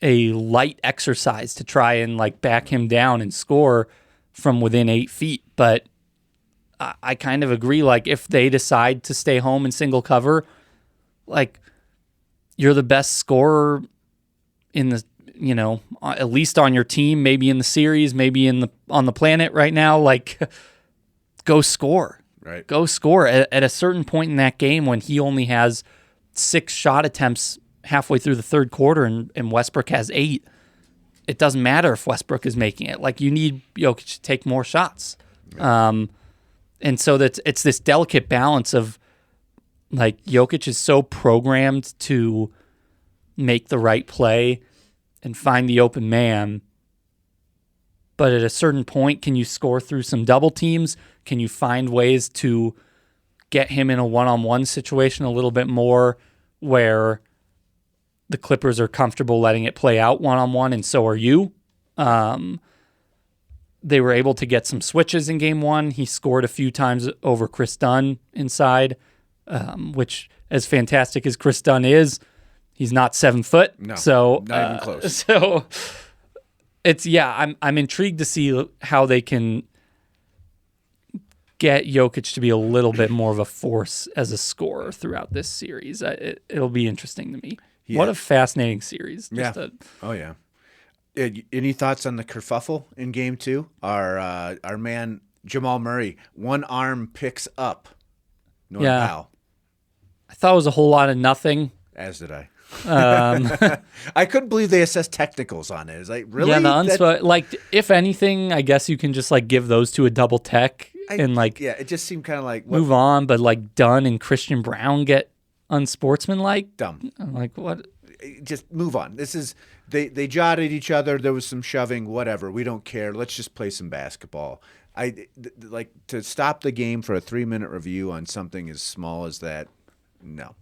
a light exercise to try and like back him down and score from within 8 feet. But I kind of agree. Like, if they decide to stay home in single cover, like, you're the best scorer in the, at least on your team, maybe in the series, maybe on the planet right now. Like, go score. Right. Go score. At a certain point in that game when he only has 6 shot attempts halfway through the third quarter and Westbrook has 8, it doesn't matter if Westbrook is making it. Like, you need Jokic to take more shots. Yeah. And so it's this delicate balance of, like, Jokic is so programmed to make the right play and find the open man. But at a certain point, can you score through some double teams? Can you find ways to get him in a one-on-one situation a little bit more where the Clippers are comfortable letting it play out one-on-one, and so are you? They were able to get some switches in game 1. He scored a few times over Chris Dunn inside, which, as fantastic as Chris Dunn is, he's not 7 foot. No, so, not even close. So I'm intrigued to see how they can get Jokic to be a little bit more of a force as a scorer throughout this series. It'll be interesting to me. Yeah. What a fascinating series. Oh, yeah. Any thoughts on the kerfuffle in game 2? Our man Jamal Murray, one arm picks up Norm Powell. I thought it was a whole lot of nothing. As did I. I couldn't believe they assessed technicals on it. It's like, really? Yeah, like, if anything, I guess you can just like give those to a double tech it just seemed kind of like move on. But like Dunn and Christian Brown get unsportsmanlike. Dumb. I'm like, what? Just move on. This is they jawed at each other. There was some shoving. Whatever. We don't care. Let's just play some basketball. Like to stop the game for a 3-minute review on something as small as that. No.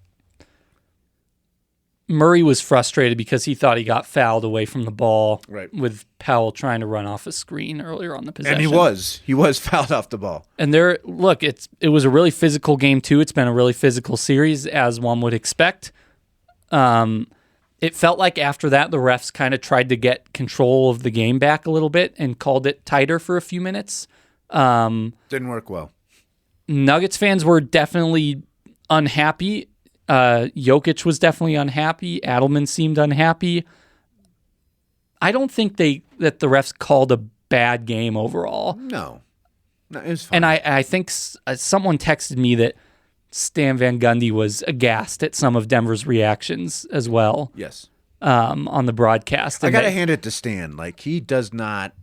Murray was frustrated because he thought he got fouled away from the ball, right, with Powell trying to run off a screen earlier on the possession. And he was fouled off the ball. And it was a really physical game too. It's been a really physical series, as one would expect. It felt like after that, the refs kind of tried to get control of the game back a little bit and called it tighter for a few minutes. Didn't work well. Nuggets fans were definitely unhappy. Jokic was definitely unhappy. Adelman seemed unhappy. I don't think that the refs called a bad game overall. No, it was fine. And I think someone texted me that Stan Van Gundy was aghast at some of Denver's reactions as well. Yes. On the broadcast. I got to hand it to Stan. Like, he does not.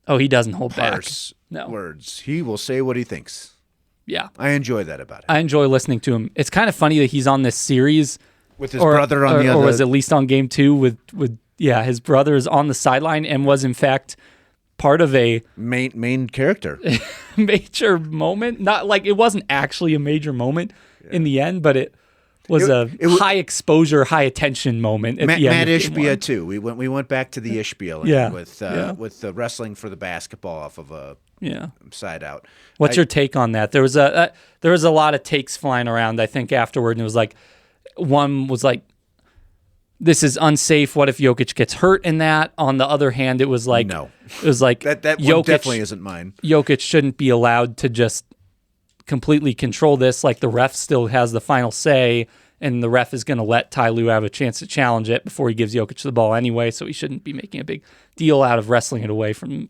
Oh, he doesn't hold parse back. No words. He will say what he thinks. Yeah. I enjoy that about him. I enjoy listening to him. It's kind of funny that he's on this series with his brother on the other. Or was at least on game 2 with his brother is on the sideline and was in fact part of a main character. Major moment. Not like it wasn't actually a major moment in the end, but high exposure, high attention moment at the end Matt of game Ishbia one. too. We went back to the Ishbia with the wrestling for the basketball off of a side out. What's your take on that? There was a lot of takes flying around, I think, afterward, and it was like one was like, this is unsafe. What if Jokic gets hurt in that? On the other hand, it was like no. It was like that Jokic, one definitely isn't mine. Jokic shouldn't be allowed to just completely control this. Like the ref still has the final say, and the ref is going to let Ty Lue have a chance to challenge it before he gives Jokic the ball anyway. So he shouldn't be making a big deal out of wrestling it away from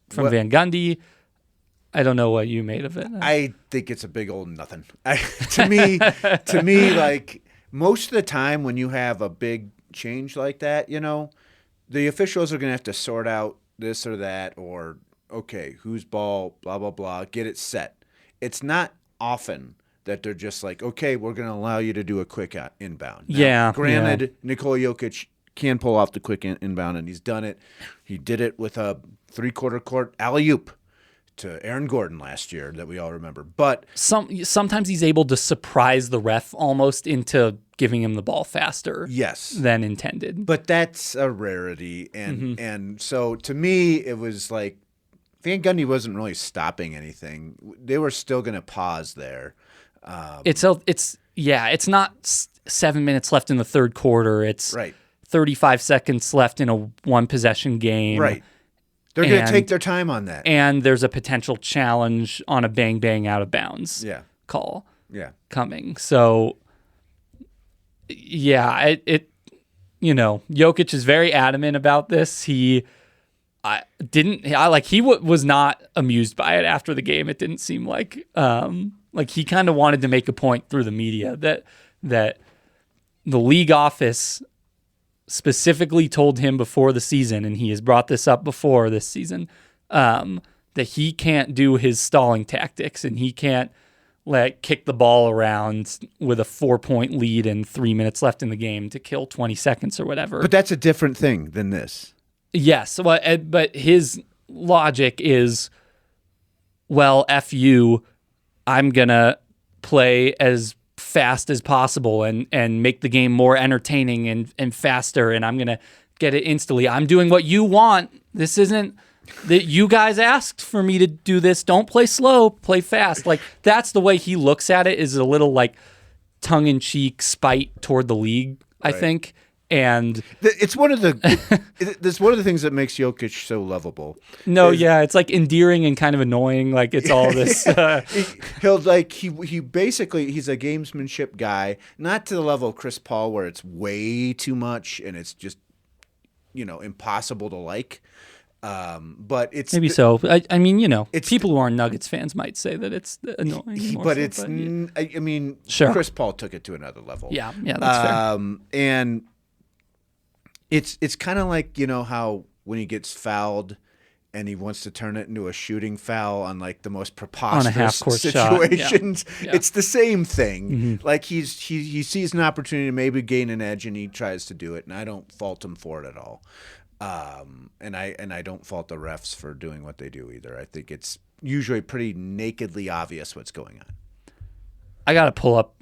Van Gundy. I don't know what you made of it. I think it's a big old nothing. To me, like most of the time when you have a big change like that, the officials are going to have to sort out this or that, or okay, whose ball, blah blah blah, get it set. It's not often that they're just like, okay, we're going to allow you to do a quick inbound. Now, granted, Nikola Jokic can pull off the quick inbound, and he's done it. He did it with a three-quarter court alley-oop to Aaron Gordon last year that we all remember. But sometimes he's able to surprise the ref almost into giving him the ball faster than intended. But that's a rarity. And so to me, it was like Van Gundy wasn't really stopping anything. They were still going to pause there. It's not 7 minutes left in the third quarter. It's 35 seconds left in a one-possession game. Right. They're going to take their time on that. And there's a potential challenge on a bang-bang out-of-bounds call coming. So, Jokic is very adamant about this. He was not amused by it after the game. It didn't seem like he kind of wanted to make a point through the media that the league office specifically told him before the season, and he has brought this up before this season, that he can't do his stalling tactics and he can't kick the ball around with a 4-point lead and 3 minutes left in the game to kill 20 seconds or whatever. But that's a different thing than this. Yes, but his logic is, well, F you, I'm going to play as fast as possible and make the game more entertaining and faster, and I'm going to get it instantly. I'm doing what you want. This isn't that you guys asked for me to do this. Don't play slow, play fast. Like that's the way he looks at it, is a little like tongue-in-cheek spite toward the league, I think. And it's one of the things that makes Jokic so lovable. It's like endearing and kind of annoying. Like it's all this. He's a gamesmanship guy, not to the level of Chris Paul where it's way too much and it's just impossible to like. But it's maybe so. I mean, people who aren't Nuggets fans might say that it's annoying. Sure. Chris Paul took it to another level. Yeah, that's fair. And it's kind of like, how when he gets fouled and he wants to turn it into a shooting foul on like the most preposterous situations. Yeah. It's the same thing. Mm-hmm. Like he sees an opportunity to maybe gain an edge and he tries to do it, and I don't fault him for it at all. And I don't fault the refs for doing what they do either. I think it's usually pretty nakedly obvious what's going on. I got to pull up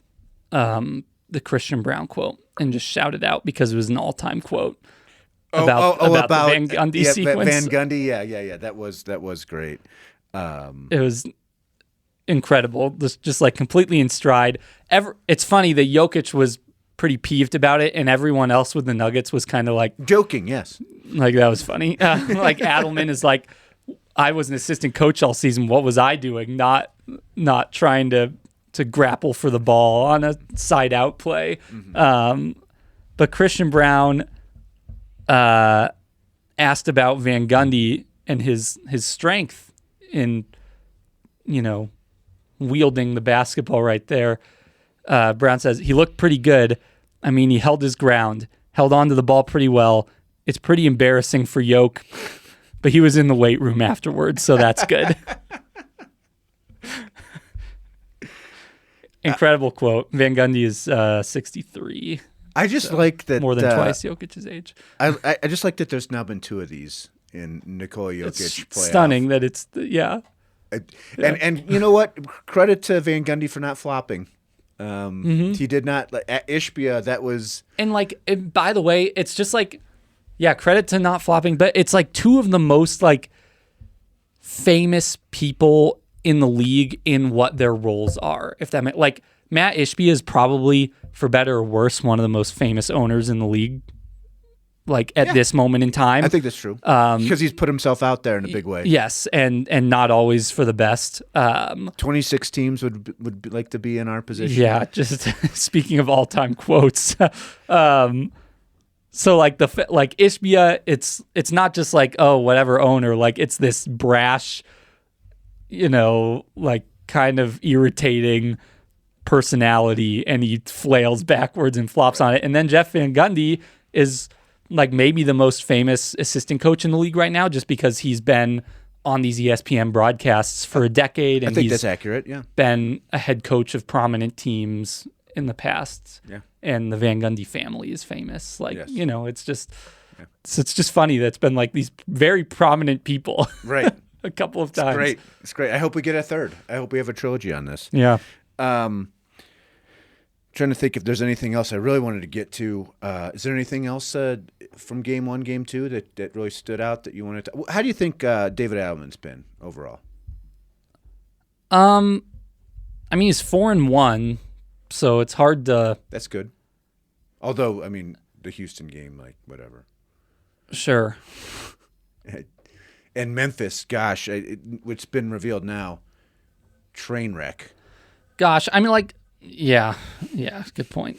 the Christian Brown quote and just shout it out because it was an all-time quote about the Van Gundy sequence. Van Gundy, yeah. That was great. It was incredible, just like completely in stride. It's funny that Jokic was pretty peeved about it, and everyone else with the Nuggets was kind of like joking. Yes, like that was funny. Like Adelman is like, I was an assistant coach all season. What was I doing? Not trying to grapple for the ball on a side out play. Mm-hmm. But Christian Brown asked about Van Gundy and his strength in wielding the basketball right there. Brown says he looked pretty good. I mean, he held his ground, held on to the ball pretty well. It's pretty embarrassing for Yoke, but he was in the weight room afterwards, so that's good. Incredible quote. Van Gundy is 63. I just like that. More than twice Jokic's age. I just like that there's now been two of these in Nikola Jokic playoff. Stunning that it's, And you know what? Credit to Van Gundy for not flopping. He did not at Ishbia. That was by the way, it's just credit to not flopping, but it's two of the most famous people in the league in what their roles are. If that Matt Ishbia is probably, for better or worse, one of the most famous owners in the league. This moment in time. I think that's true. Because he's put himself out there in a big way. Yes, and not always for the best. 26 teams would like to be in our position. Yeah, just speaking of all-time quotes. So Ishbia, it's not just whatever owner. It's this brash, kind of irritating personality, and he flails backwards and flops on it. And then Jeff Van Gundy is maybe the most famous assistant coach in the league right now, just because he's been on these ESPN broadcasts for a decade. And I think that's accurate, yeah. Been a head coach of prominent teams in the past. Yeah. And the Van Gundy family is famous. Yes. It's just it's just funny that it's been these very prominent people. Right. A couple of times. It's great. I hope we get a third. I hope we have a trilogy on this. Yeah. Trying to think if there's anything else I really wanted to get to. Is there anything else from Game 1, Game 2 that really stood out that you wanted to? How do you think David Adelman's been overall? He's 4-1, so it's hard to. That's good. Although, the Houston game, whatever. Sure. And Memphis, gosh, it's been revealed now. Train wreck. Gosh, yeah, good point.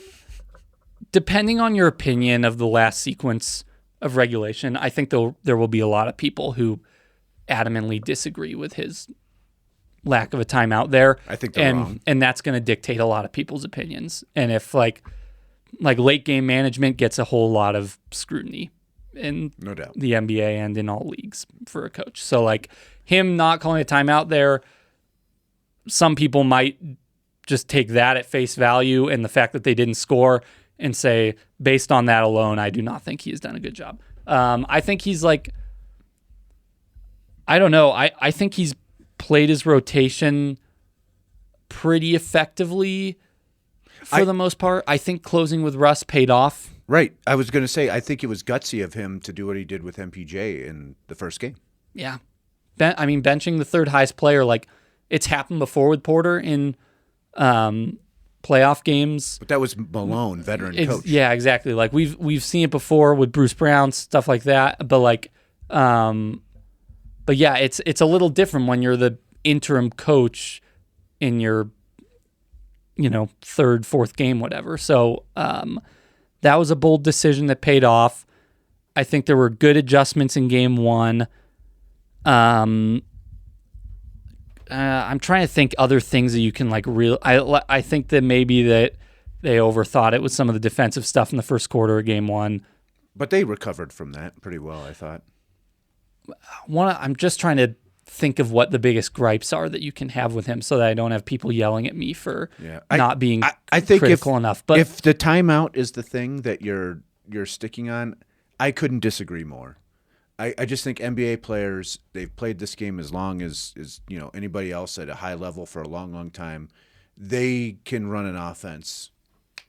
Depending on your opinion of the last sequence of regulation, I think there will be a lot of people who adamantly disagree with his lack of a timeout there. I think they're wrong. And that's going to dictate a lot of people's opinions. And if late game management gets a whole lot of scrutiny in no doubt the NBA and in all leagues for a coach. So him not calling a timeout there, some people might just take that at face value and the fact that they didn't score and say, based on that alone, I do not think he's done a good job. I think he's I don't know. I think he's played his rotation pretty effectively for the most part. I think closing with Russ paid off. Right. I was going to say, I think it was gutsy of him to do what he did with MPJ in the first game. Yeah. Benching the third highest player, it's happened before with Porter in playoff games. But that was Malone, veteran coach. Yeah, exactly. We've seen it before with Bruce Brown, stuff like that. But yeah, it's a little different when you're the interim coach in your third, fourth game, whatever. So that was a bold decision that paid off. I think there were good adjustments in Game 1. I'm trying to think other things that you can I think that maybe that they overthought it with some of the defensive stuff in the first quarter of Game 1. But they recovered from that pretty well, I thought. I'm just trying to think of what the biggest gripes are that you can have with him so that I don't have people yelling at me for not being I think critical enough. But if the timeout is the thing that you're sticking on, I couldn't disagree more. I just think NBA players, they've played this game as long as anybody else at a high level for a long, long time. They can run an offense,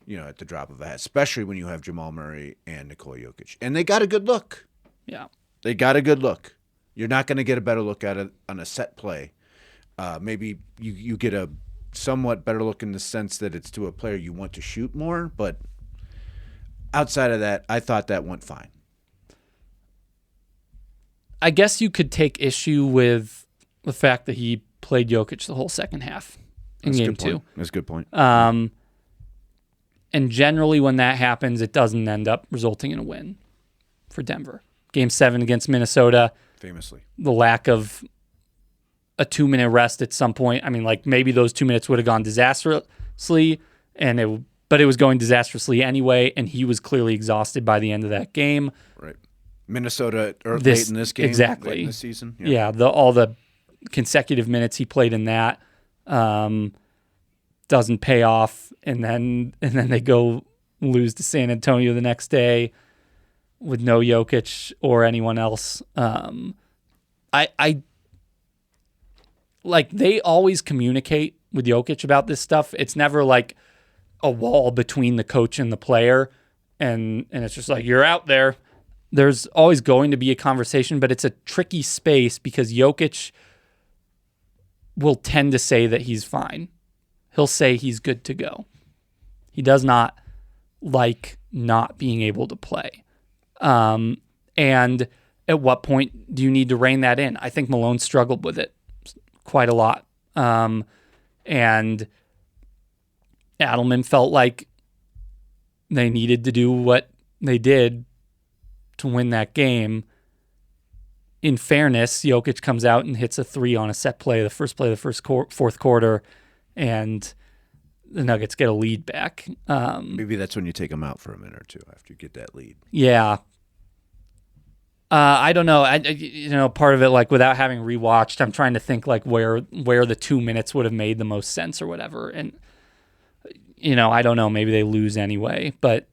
at the drop of a hat, especially when you have Jamal Murray and Nikola Jokic. And they got a good look. Yeah. They got a good look. You're not going to get a better look at it on a set play. Maybe you get a somewhat better look in the sense that it's to a player you want to shoot more, but outside of that, I thought that went fine. I guess you could take issue with the fact that he played Jokic the whole second half in Game 2. That's a good point. And generally when that happens, it doesn't end up resulting in a win for Denver. Game 7 against Minnesota. Famously. The lack of a 2-minute rest at some point. Maybe those 2 minutes would have gone disastrously, but it was going disastrously anyway, and he was clearly exhausted by the end of that game. Right. Minnesota late in this game, exactly. Late in this season. Yeah, all the consecutive minutes he played in that doesn't pay off, and then they go lose to San Antonio the next day with no Jokic or anyone else. They always communicate with Jokic about this stuff. It's never a wall between the coach and the player, and it's just like, you're out there. There's always going to be a conversation, but it's a tricky space because Jokic will tend to say that he's fine. He'll say he's good to go. He does not like not being able to play. And at what point do you need to rein that in? I think Malone struggled with it quite a lot. And Adelman felt like they needed to do what they did to win that game. In fairness, Jokic comes out and hits a 3 on a set play, the first play of the fourth quarter, and the Nuggets get a lead back. Maybe that's when you take them out for a minute or two after you get that lead. Yeah. I don't know. Part of it, like, without having rewatched, I'm trying to think like where the 2 minutes would have made the most sense or whatever. And I don't know. Maybe they lose anyway. But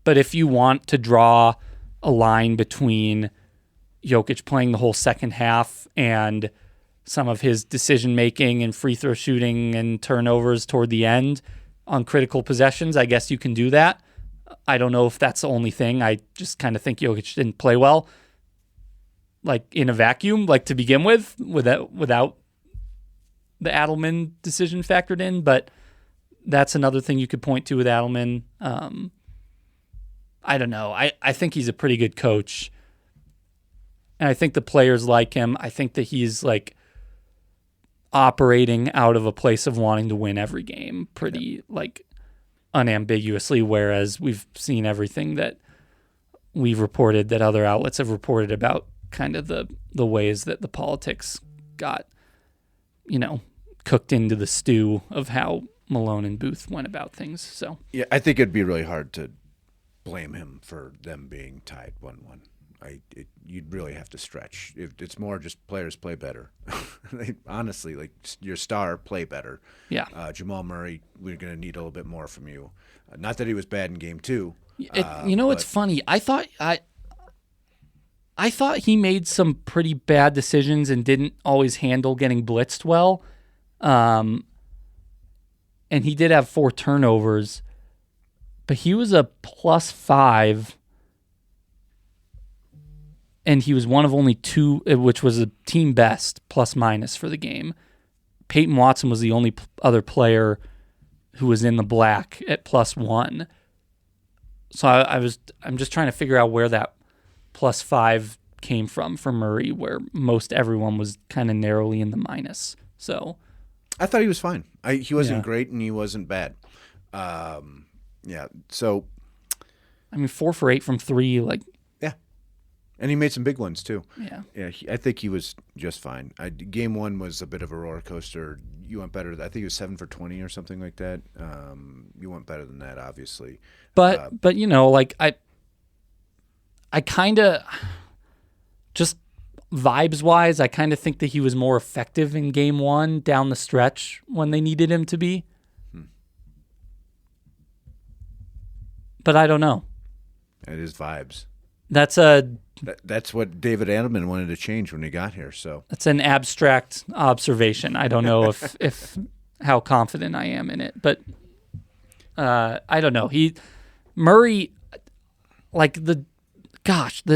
if you want to draw a line between Jokic playing the whole second half and some of his decision making and free throw shooting and turnovers toward the end on critical possessions, I guess you can do that. I don't know if that's the only thing. I just kind of think Jokic didn't play well, like in a vacuum, like to begin with, without the Adelman decision factored in. But that's another thing you could point to with Adelman. I don't know. I think he's a pretty good coach. And I think the players like him. I think that he's like operating out of a place of wanting to win every game pretty like unambiguously, whereas we've seen everything that we've reported, that other outlets have reported about kind of the ways that the politics got, cooked into the stew of how Malone and Booth went about things. So yeah, I think it'd be really hard to blame him for them being tied 1-1. You'd really have to stretch. It's more just players play better. Honestly, like your star play better. Yeah. Jamal Murray, we're going to need a little bit more from you. Not that he was bad in game 2. It's funny. I thought he made some pretty bad decisions and didn't always handle getting blitzed well. And he did have 4 turnovers, but he was a +5. And he was one of only 2, which was a team best ± for the game. Peyton Watson was the only other player who was in the black at +1. So I'm just trying to figure out where that +5 came from for Murray, where most everyone was kind of narrowly in the minus. So I thought he was fine. He wasn't great and he wasn't bad. Yeah. So 4 for 8 from 3, like. And he made some big ones, too. Yeah. Yeah, I think he was just fine. Game 1 was a bit of a roller coaster. You went better. I think he was 7 for 20 or something like that. You went better than that, obviously. But I kind of, just vibes-wise, I kind of think that he was more effective in Game 1 down the stretch when they needed him to be. But I don't know. It is vibes. That's what David Adelman wanted to change when he got here. So that's an abstract observation. I don't know if how confident I am in it, but I don't know. Murray, like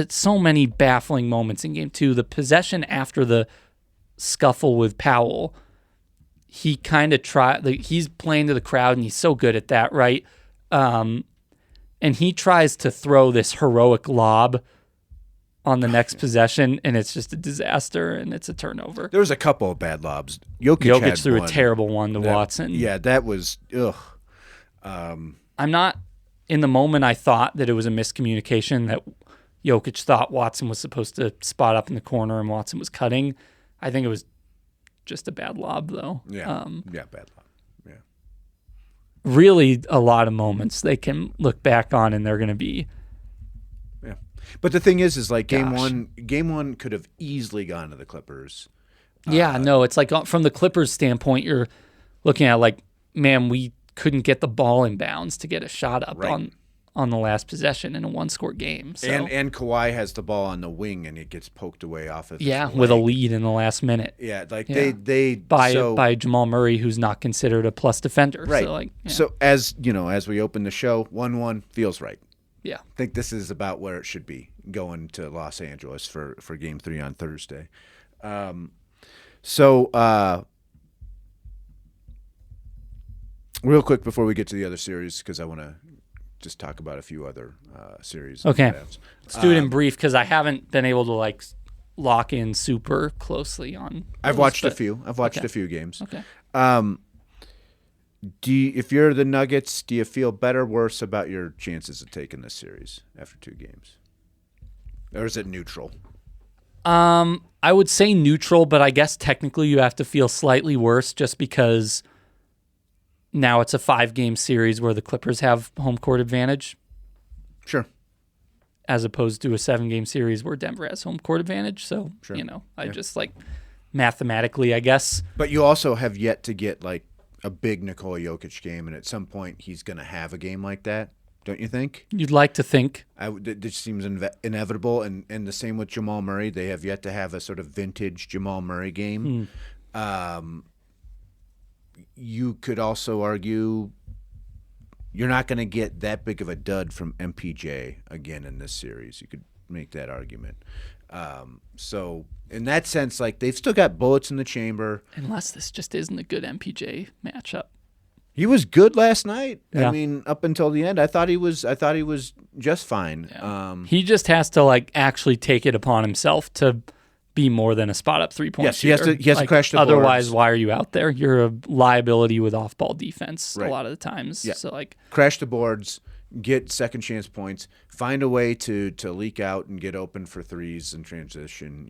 so many baffling moments in Game 2. The possession after the scuffle with Powell, he kind of he's playing to the crowd, and he's so good at that, right? And he tries to throw this heroic lob on the next possession, and it's just a disaster, and it's a turnover. There was a couple of bad lobs. Jokic threw a terrible one to Watson. Yeah, that was ugh. I'm not in the moment. I thought that it was a miscommunication, that Jokic thought Watson was supposed to spot up in the corner and Watson was cutting. I think it was just a bad lob, though. Yeah, bad lob. Really, a lot of moments they can look back on, and they're going to be. Yeah, but the thing is like Game 1 could have easily gone to the Clippers. No, it's like from the Clippers' standpoint, you're looking at like, man, we couldn't get the ball in bounds to get a shot up on the last possession in a one-score game. So. And Kawhi has the ball on the wing and it gets poked away off of his leg. With a lead in the last minute. Yeah, they by Jamal Murray, who's not considered a plus defender. Right. So as we open the show, 1-1 feels right. Yeah. I think this is about where it should be going to Los Angeles for Game 3 on Thursday. Real quick before we get to the other series, because I want to just talk about a few other series. Okay. Let's do it in brief, because I haven't been able to lock in super closely on. I've watched a few. I've watched a few games. Okay. If you're the Nuggets, do you feel better, worse about your chances of taking this series after 2 games, or is it neutral? I would say neutral, but I guess technically you have to feel slightly worse just because now it's a 5-game series where the Clippers have home court advantage. Sure. As opposed to a 7-game series where Denver has home court advantage. So, sure. Just mathematically, I guess. But you also have yet to get a big Nikola Jokic game, and at some point he's going to have a game like that, don't you think? You'd like to think. It just seems inevitable, and the same with Jamal Murray. They have yet to have a sort of vintage Jamal Murray game. You could also argue you're not going to get that big of a dud from MPJ again in this series. You could make that argument. So in that sense, they've still got bullets in the chamber. Unless this just isn't a good MPJ matchup. He was good last night. Yeah. I mean, up until the end, I thought he was just fine. Yeah. He just has to actually take it upon himself to be more than a spot up 3-point shooter. He has to crash the boards. Otherwise, why are you out there? You're a liability with off-ball defense a lot of the times. Yeah. So crash the boards, get second chance points, find a way to leak out and get open for threes and transition.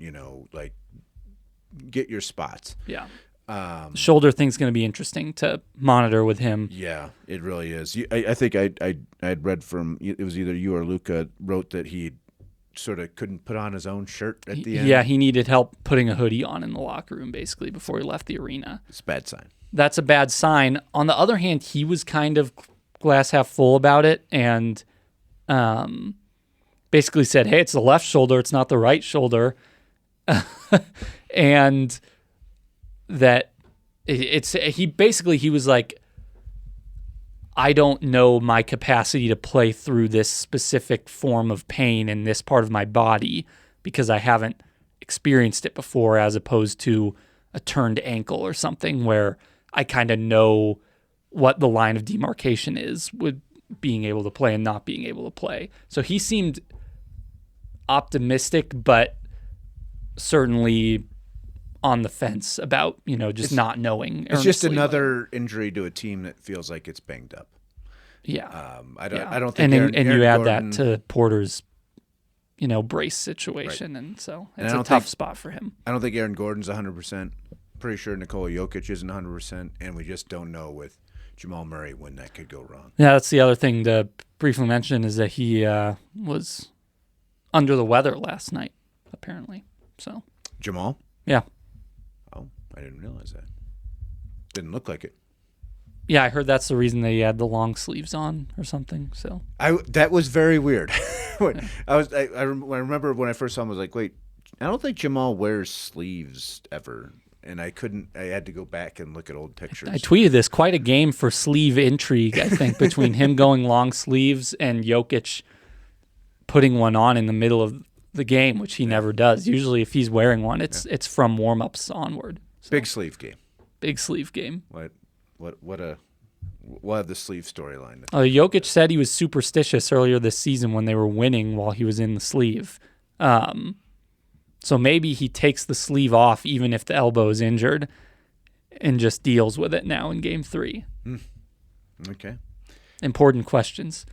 Get your spots. Yeah. The shoulder thing's going to be interesting to monitor with him. Yeah, it really is. I think I had read from, it was either you or Luca wrote that he sort of couldn't put on his own shirt at the end. Yeah, he needed help putting a hoodie on in the locker room basically before he left the arena. It's a bad sign. That's a bad sign. On the other hand, he was kind of glass half full about it and basically said, hey, it's the left shoulder, it's not the right shoulder. And that he was like, I don't know my capacity to play through this specific form of pain in this part of my body because I haven't experienced it before, as opposed to a turned ankle or something where I kind of know what the line of demarcation is with being able to play and not being able to play. So he seemed optimistic, but certainly on the fence about, not knowing. It's just another injury to a team that feels like it's banged up. Yeah. I don't think Aaron you add Gordon, that to Porter's, brace situation. Right. And so it's a tough spot for him. I don't think Aaron Gordon's 100%. Pretty sure Nikola Jokic isn't 100%. And we just don't know with Jamal Murray when that could go wrong. Yeah, that's the other thing to briefly mention is that he was under the weather last night, apparently. So Jamal? Yeah. Oh, I didn't realize that. Didn't look like it. Yeah, I heard that's the reason they had the long sleeves on or something. So that was very weird. I remember when I first saw him, I was like, wait, I don't think Jamal wears sleeves ever. And I had to go back and look at old pictures. I tweeted this, quite a game for sleeve intrigue, I think, between him going long sleeves and Jokic putting one on in the middle of the game, which he never does. Usually if he's wearing one, it's from warm-ups onward. So, big sleeve game. Big sleeve game. We'll have the sleeve storyline. Jokic said he was superstitious earlier this season when they were winning while he was in the sleeve. So maybe he takes the sleeve off even if the elbow is injured and just deals with it now in Game 3. Okay. Important questions.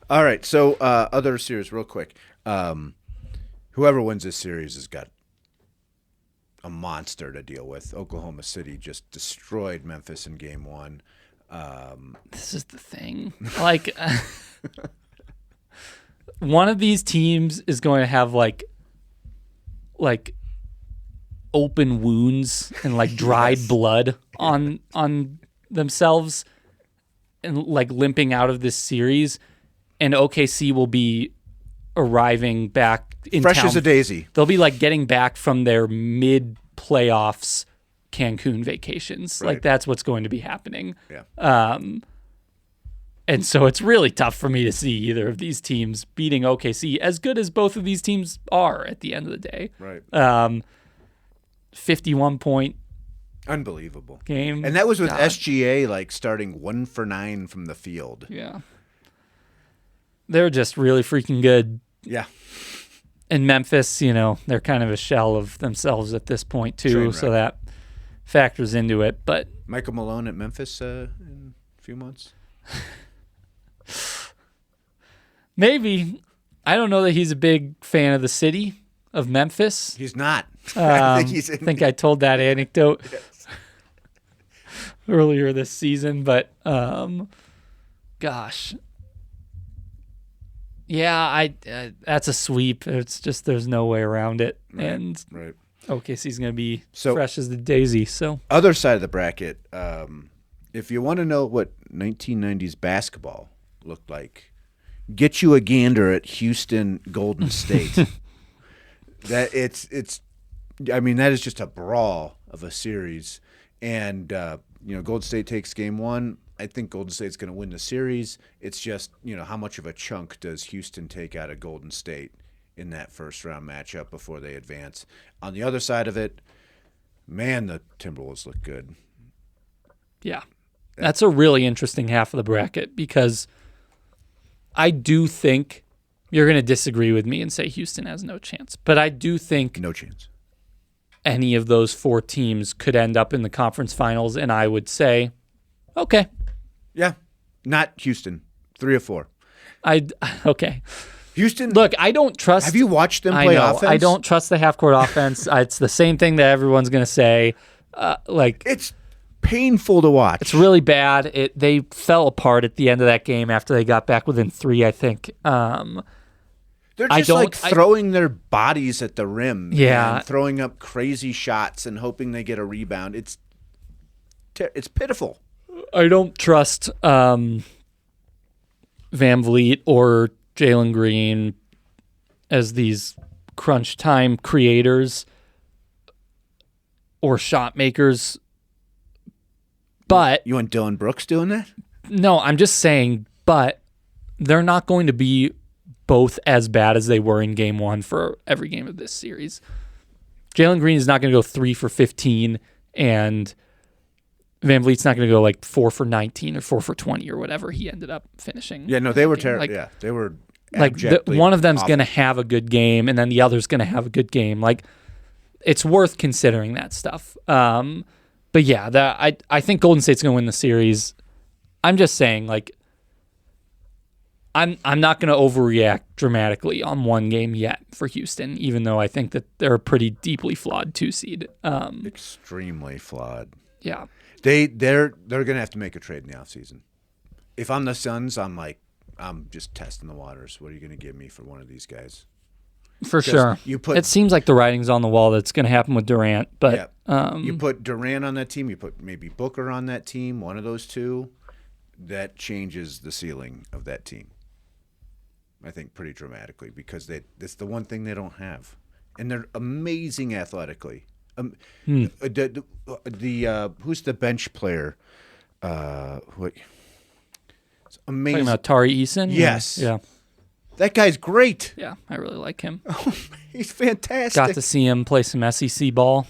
All right, so other series real quick. Whoever wins this series has got a monster to deal with. Oklahoma City just destroyed Memphis in Game 1. This is the thing. One of these teams is going to have like open wounds and dried blood on themselves. and like limping out of this series, and OKC will be arriving back in fresh town. as a daisy. They'll be like getting back from their mid-playoffs Cancun vacations. Right. Like that's what's going to be happening. Yeah. And so it's really tough for me to see either of these teams beating OKC, as good as both of these teams are at the end of the day. Right. 51-point Unbelievable game. And that was with God. SGA like starting 1 for 9 from the field. Yeah. They're just really freaking good. Yeah. And Memphis, they're kind of a shell of themselves at this point too, Train so wreck. that factors into it. But Michael Malone at Memphis in a few months. maybe. I don't know that he's a big fan of the city of Memphis. He's not. I think I told that anecdote earlier this season, but gosh. Yeah, that's a sweep. It's just there's no way around it. Right, and right. OKC's going to be fresh as the daisy. So other side of the bracket, if you want to know what 1990s basketball looked like, get you a gander at Houston Golden State. That that is just a brawl of a series. And Golden State takes game 1. I think Golden State's going to win the series. It's just, how much of a chunk does Houston take out of Golden State in that first round matchup before they advance? On the other side of it, man, the Timberwolves look good. Yeah. That's a really interesting half of the bracket because I do think you're going to disagree with me and say Houston has no chance. But I do think no chance. Any of those 4 teams could end up in the conference finals, and I would say, okay. Yeah, not Houston. 3 or 4. Okay. Houston. Look, I don't trust. Have you watched them play offense? I don't trust the half-court offense. It's the same thing that everyone's going to say. It's painful to watch. It's really bad. They fell apart at the end of that game after they got back within 3. I think. They're just throwing their bodies at the rim. Yeah. And throwing up crazy shots and hoping they get a rebound. It's pitiful. I don't trust Van Vliet or Jalen Green as these crunch time creators or shot makers. But you want Dylan Brooks doing that? No, I'm just saying, but they're not going to be both as bad as they were in game 1 for every game of this series. Jalen Green is not going to go 3 for 15, and Van Vliet's not going to go like 4 for 19 or 4 for 20 or whatever he ended up finishing. Yeah, no, they were terrible. Yeah, they were one of them's going to have a good game, and then the other's going to have a good game. Like, it's worth considering that stuff. But yeah, I think Golden State's going to win the series. I'm just saying, like, I'm not going to overreact dramatically on one game yet for Houston, even though I think that they're a pretty deeply flawed 2 seed. Extremely flawed. Yeah. They're going to have to make a trade in the offseason. If I'm the Suns, I'm just testing the waters. What are you going to give me for one of these guys? For sure. It seems like the writing's on the wall that's going to happen with Durant. But you put Durant on that team, you put maybe Booker on that team, one of those two, that changes the ceiling of that team. I think pretty dramatically because it's the one thing they don't have. And they're amazing athletically. Who's the bench player? It's amazing. Talking about Tari Eason? Yes. Yeah. That guy's great. Yeah, I really like him. Oh, he's fantastic. Got to see him play some SEC ball.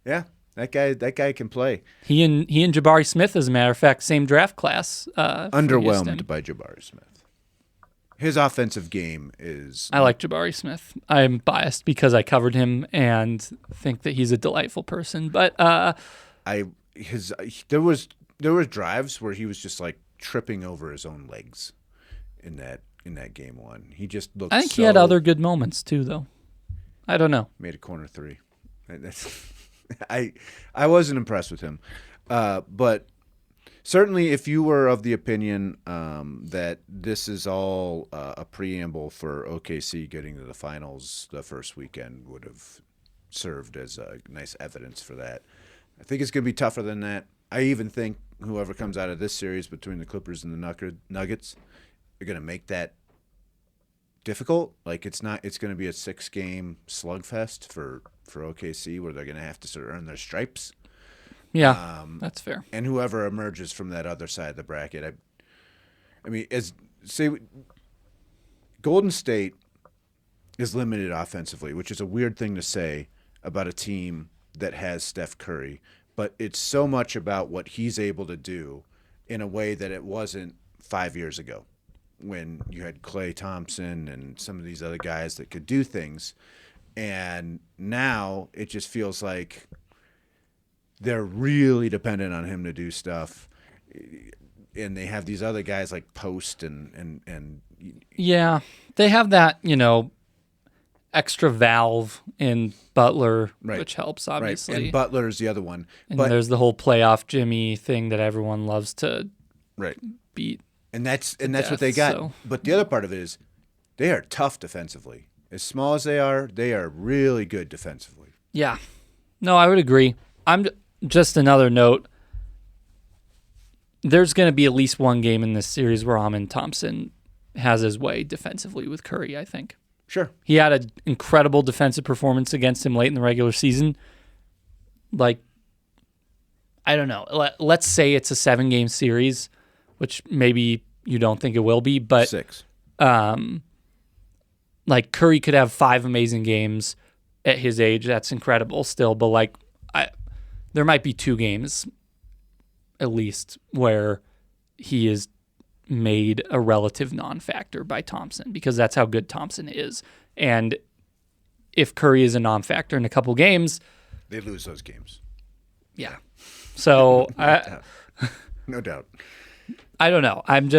Yeah, that guy can play. He and Jabari Smith, as a matter of fact, same draft class. Underwhelmed by Jabari Smith. His offensive game is... I like Jabari Smith. I'm biased because I covered him and think that he's a delightful person. But there was drives where he was just like tripping over his own legs in that game 1. He just looked. I think he had other good moments too, though. I don't know. Made a corner 3. I wasn't impressed with him, but. Certainly, if you were of the opinion that this is all a preamble for OKC getting to the finals, the first weekend would have served as a nice evidence for that. I think it's going to be tougher than that. I even think whoever comes out of this series between the Clippers and the Nuggets are going to make that difficult. Like it's going to be a 6-game slugfest for OKC where they're going to have to sort of earn their stripes. Yeah, that's fair. And whoever emerges from that other side of the bracket, I mean, Golden State is limited offensively, which is a weird thing to say about a team that has Steph Curry, but it's so much about what he's able to do in a way that it wasn't 5 years ago when you had Klay Thompson and some of these other guys that could do things. And now it just feels like they're really dependent on him to do stuff. And they have these other guys like Post and yeah, they have that, extra valve in Butler, which helps, obviously. Right. And Butler is the other one. And there's the whole playoff Jimmy thing that everyone loves to beat. And that's what they got. So. But the other part of it is they are tough defensively. As small as they are really good defensively. Yeah. No, I would agree. I'm just another note. There's going to be at least one game in this series where Amen Thompson has his way defensively with Curry, I think. Sure. He had an incredible defensive performance against him late in the regular season. Like, I don't know. Let's say it's a 7-game series, which maybe you don't think it will be, but 6. Like Curry could have 5 amazing games at his age. That's incredible still, but there might be 2 games at least where he is made a relative non-factor by Thompson because that's how good Thompson is. And if Curry is a non-factor in a couple games, they lose those games. Yeah. So no doubt. I don't know. I'm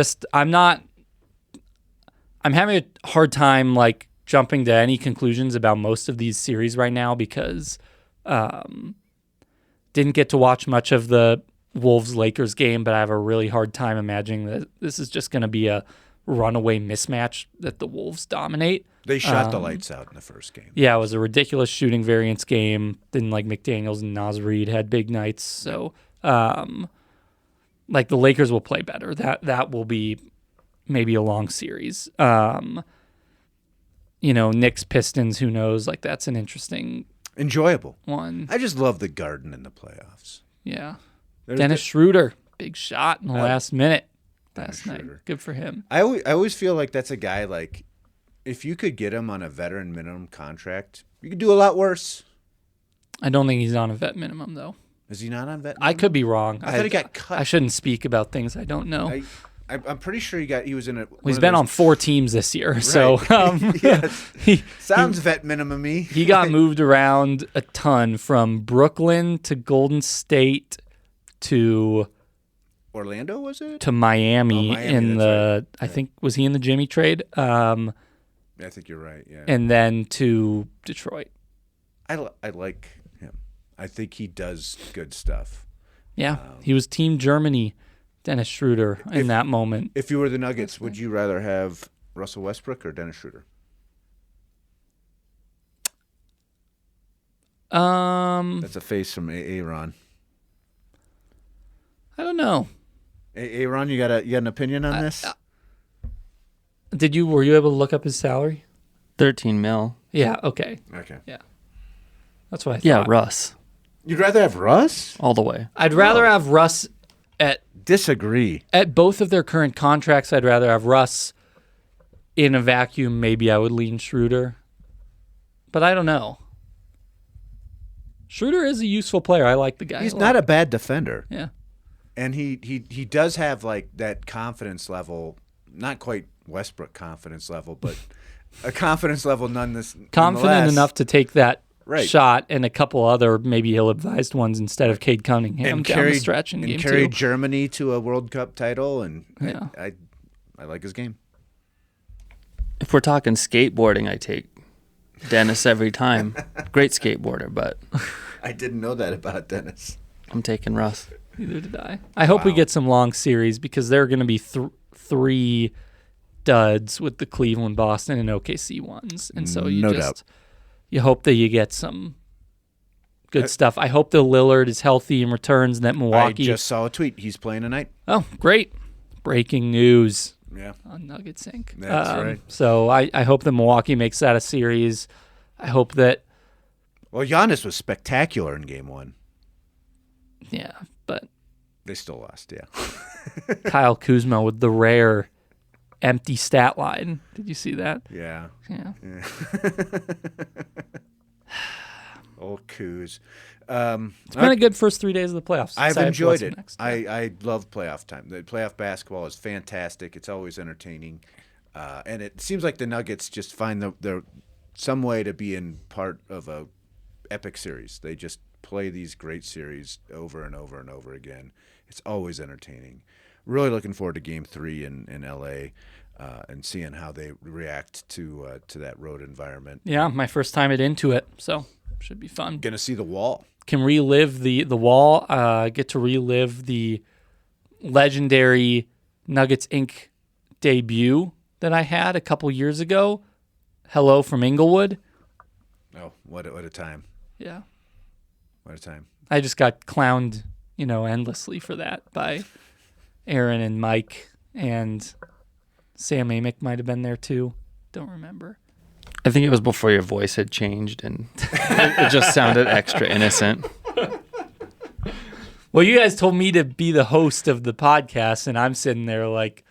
having a hard time jumping to any conclusions about most of these series right now because didn't get to watch much of the Wolves-Lakers game, but I have a really hard time imagining that this is just going to be a runaway mismatch that the Wolves dominate. They shot the lights out in the first game. Yeah, it was a ridiculous shooting variance game. Then McDaniels and Naz Reid had big nights. So the Lakers will play better. That will be maybe a long series. Knicks, Pistons, who knows? That's an interesting enjoyable one. I just love the Garden in the playoffs. Yeah. Dennis Schroeder, big shot in the last minute last night. Good for him. I always feel like that's a guy, if you could get him on a veteran minimum contract, you could do a lot worse. I don't think he's on a vet minimum, though. Is he not on vet minimum? I could be wrong. I thought he got cut. I shouldn't speak about things I don't know. I'm pretty sure he was in a. He's been on 4 teams this year, right. So sounds vet minimum-y. He got moved around a ton from Brooklyn to Golden State to Orlando, was it? To Miami, in the right. I think was he in the Jimmy trade? I think you're right. Yeah, and then to Detroit. I like him. I think he does good stuff. Yeah, he was Team Germany. Dennis Schroeder in that moment. If you were the Nuggets, would you rather have Russell Westbrook or Dennis Schroeder? That's a face from Aaron. I don't know. Aaron, you got an opinion on this? Were you able to look up his salary? $13 million. Yeah. Okay. Yeah. That's what I thought. Yeah, Russ. You'd rather have Russ? All the way. I'd rather have Russ Disagree. At both of their current contracts, I'd rather have Russ. In a vacuum, maybe I would lean Schroeder. But I don't know. Schroeder is a useful player. I like the guy. He's not a bad defender. Yeah. And he does have that confidence level, not quite Westbrook confidence level, but a confidence level nonetheless. Confident enough to take that right. shot and a couple other maybe ill-advised ones instead of Cade Cunningham down the stretch in game 2. And carried Germany to a World Cup title, and yeah. I like his game. If we're talking skateboarding, I take Dennis every time. Great skateboarder, but I didn't know that about Dennis. I'm taking Russ. Neither did I. I hope we get some long series because there are going to be 3 duds with the Cleveland, Boston, and OKC ones. And so you hope that you get some good stuff. I hope that Lillard is healthy and returns and that Milwaukee... I just saw a tweet. He's playing tonight. Oh, great. Breaking news. Yeah. On Nuggets Inc. That's right. So I hope that Milwaukee makes that a series. I hope that... Well, Giannis was spectacular in Game 1. Yeah, but... They still lost, yeah. Kyle Kuzma with the rare empty stat line. Did you see that? Yeah. Yeah. Old Kuz. It's been a good first 3 days of the playoffs. I've Excited for enjoyed what's it. next. I love playoff time. The playoff basketball is fantastic. It's always entertaining. And it seems like the Nuggets just find some way to be in part of a epic series. They just play these great series over and over and over again. It's always entertaining. Really looking forward to Game 3 in L.A. And seeing how they react to that road environment. Yeah, my first time into it, so should be fun. Going to see the Wall. Can relive the Wall. Get to relive the legendary Nuggets Inc. debut that I had a couple years ago. Hello from Inglewood. Oh, what a time. Yeah. What a time. I just got clowned, endlessly for that by Aaron and Mike, and Sam Amick might have been there too. Don't remember. I think it was before your voice had changed and it just sounded extra innocent. Well, you guys told me to be the host of the podcast, and I'm sitting there like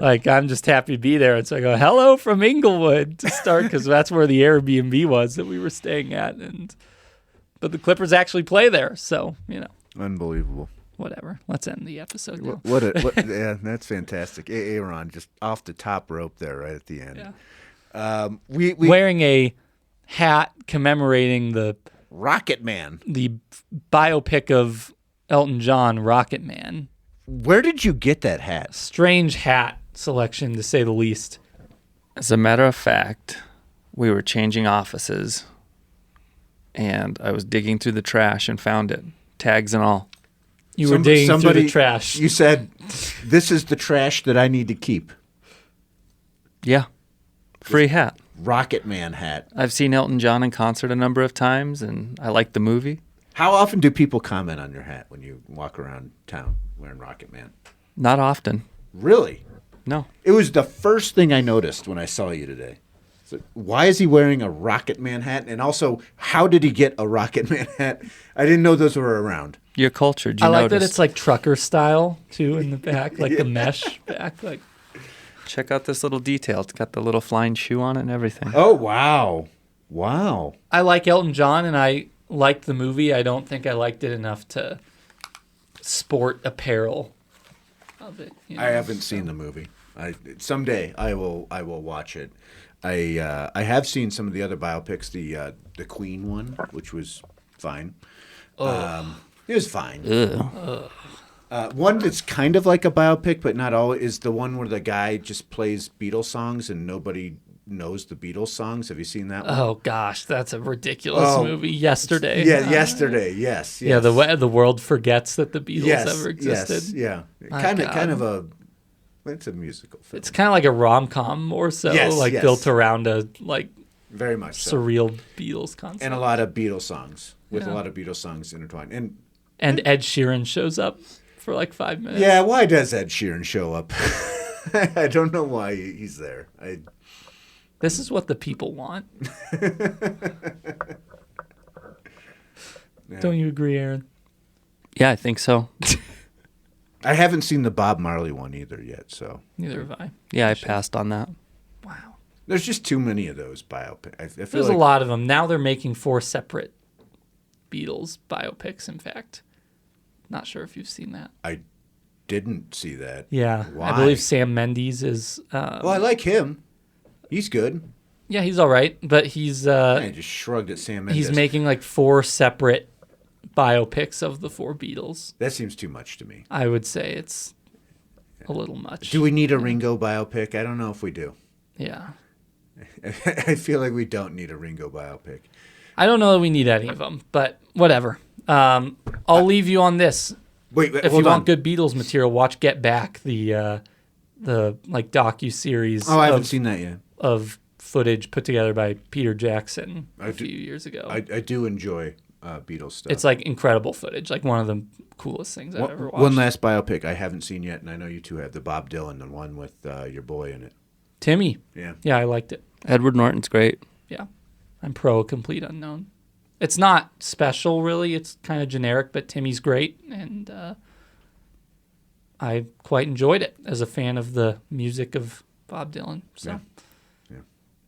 I'm just happy to be there. And so I go, hello from Inglewood to start, because that's where the Airbnb was that we were staying at. But the Clippers actually play there, so, Unbelievable. Whatever. Let's end the episode now. Yeah, that's fantastic. Aaron just off the top rope there right at the end. Yeah. We wearing a hat commemorating the Rocket Man. The biopic of Elton John, Rocket Man. Where did you get that hat? Strange hat selection, to say the least. As a matter of fact, we were changing offices, and I was digging through the trash and found it, tags and all. You were digging through the trash. You said, this is the trash that I need to keep. Yeah. Free hat. Rocket Man hat. I've seen Elton John in concert a number of times, and I like the movie. How often do people comment on your hat when you walk around town wearing Rocket Man? Not often. Really? No. It was the first thing I noticed when I saw you today. So why is he wearing a Rocket Man hat? And also, how did he get a Rocket Man hat? I didn't know those were around. You're cultured. I like that it's like trucker style, too, in the back, like the mesh back. Like, check out this little detail. It's got the little flying shoe on it and everything. Oh, wow. Wow. I like Elton John, and I liked the movie. I don't think I liked it enough to sport apparel of it. I haven't seen the movie. Someday I will watch it. I have seen some of the other biopics, the Queen one, which was fine. It was fine. One that's kind of like a biopic, but not all, is the one where the guy just plays Beatles songs and nobody knows the Beatles songs. Have you seen that one? Oh gosh, that's a ridiculous movie. Yesterday. Yeah, Yesterday. Yes. Yeah, the world forgets that the Beatles ever existed. Yes, yeah. Kind of a. It's a musical film. It's kind of like a rom-com more so, built around a very much so. surreal Beatles concept. And a lot of Beatles songs, with a lot of Beatles songs intertwined. And Ed Sheeran shows up for 5 minutes. Yeah, why does Ed Sheeran show up? I don't know why he's there. This is what the people want. Don't you agree, Aaron? Yeah, I think so. I haven't seen the Bob Marley one either yet, so. Neither have I. Yeah, I passed on that. Wow. There's just too many of those biopics. There's a lot of them. Now they're making 4 separate Beatles biopics, in fact. Not sure if you've seen that. I didn't see that. Yeah. Why? I believe Sam Mendes is... well, I like him. He's good. Yeah, he's all right, but he's... I just shrugged at Sam Mendes. He's making 4 separate biopics of the 4 Beatles. That seems too much to me. I would say it's a little much. Do we need a Ringo biopic? I don't know if we do. Yeah. I feel like we don't need a Ringo biopic. I don't know that we need any of them, but whatever. I'll leave you on this. Wait, if you want good Beatles material, watch Get Back, the docu-series. Oh, I haven't seen that yet. Of footage put together by Peter Jackson a few years ago. I do enjoy Beatles stuff. It's like incredible footage, like one of the coolest things I've ever watched. One last biopic I haven't seen yet, and I know you two have, the Bob Dylan, the one with your boy in it. Timmy. Yeah. Yeah, I liked it. Edward Norton's great. Yeah. I'm pro Complete Unknown. It's not special, really. It's kind of generic, but Timmy's great, and I quite enjoyed it as a fan of the music of Bob Dylan. So,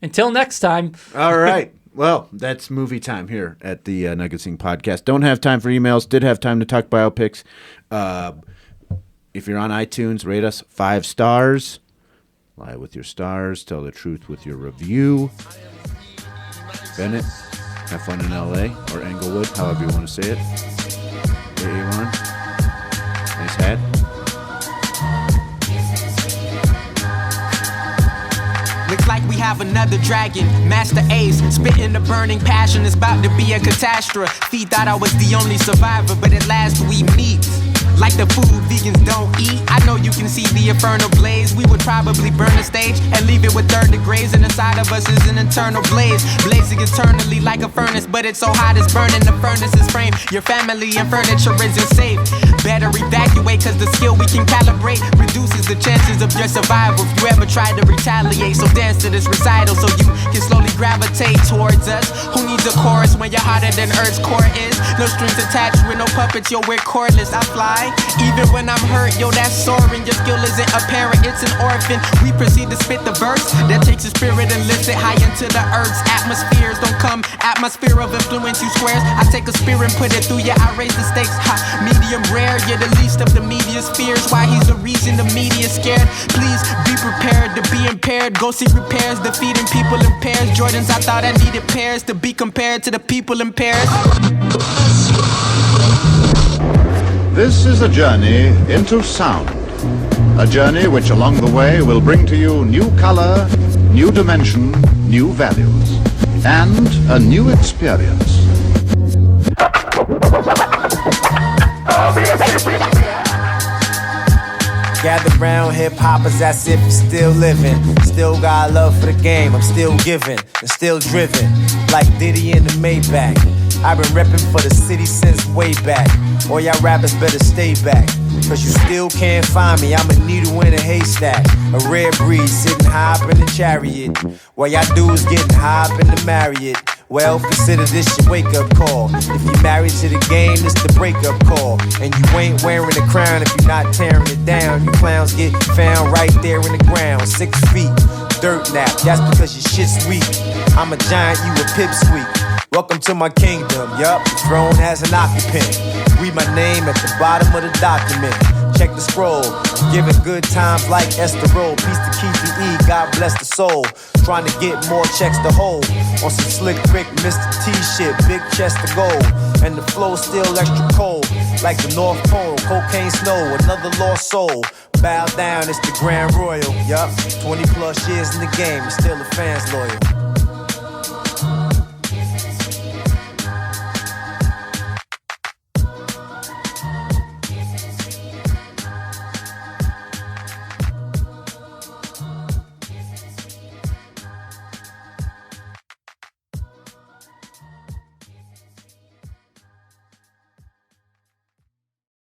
Until next time. All right. Well, that's movie time here at the Nuggets Inc. podcast. Don't have time for emails. Did have time to talk biopics. If you're on iTunes, rate us 5 stars. Lie with your stars. Tell the truth with your review. Bennett, have fun in L.A. or Englewood, however you want to say it. A1. Nice hat. Looks like we have another dragon, Master Ace, spitting the burning passion. It's about to be a catastrophe. Thought I was the only survivor, but at last we meet. Like the food vegans don't eat. I know you can see the infernal blaze. We would probably burn the stage and leave it with 3rd degrees. And inside of us is an internal blaze, blazing eternally like a furnace. But it's so hot it's burning the furnace's frame. Your family and furniture isn't safe. Better evacuate, cause the skill we can calibrate reduces the chances of your survival if you ever try to retaliate. So dance to this recital so you can slowly gravitate towards us. Who needs a chorus when you're hotter than Earth's core is? No strings attached with no puppets, yo, we're cordless. I fly even when I'm hurt, yo, that's soaring. Your skill isn't apparent, it's an orphan. We proceed to spit the verse that takes your spirit and lifts it high into the earth's atmospheres. Don't come at my sphere of influence, you squares. I take a spear and put it through you, I raise the stakes. Ha, medium rare, you're the least of the media's fears. Why he's the reason the media's scared. Please be prepared to be impaired. Go see repairs, defeating people in pairs. Jordans, I thought I needed pairs to be compared to the people in pairs. This is a journey into sound. A journey which along the way will bring to you new color, new dimension, new values, and a new experience. Gather round hip-hoppers as if you're still living. Still got love for the game, I'm still giving and still driven. Like Diddy in the Maybach. I've been repping for the city since way back. All y'all rappers better stay back, cause you still can't find me. I'm a needle in a haystack, a rare breed sitting high up in the chariot. What y'all do is getting high up in the Marriott. Well, consider this your wake-up call. If you're married to the game, this the breakup call. And you ain't wearing a crown if you're not tearing it down. You clowns get found right there in the ground. 6 feet, dirt nap, that's because your shit's weak. I'm a giant, you a pipsqueak. Welcome to my kingdom, yup, the throne has an occupant. Read my name at the bottom of the document. Check the scroll, giving good times like Esther Roll. Peace to Keith E, God bless the soul. Trying to get more checks to hold. On some slick Rick, Mr. T shit, big chest of gold. And the flow still extra cold, like the North Pole, cocaine snow, another lost soul. Bow down, it's the Grand Royal, yup. 20 plus years in the game, and still the fans loyal.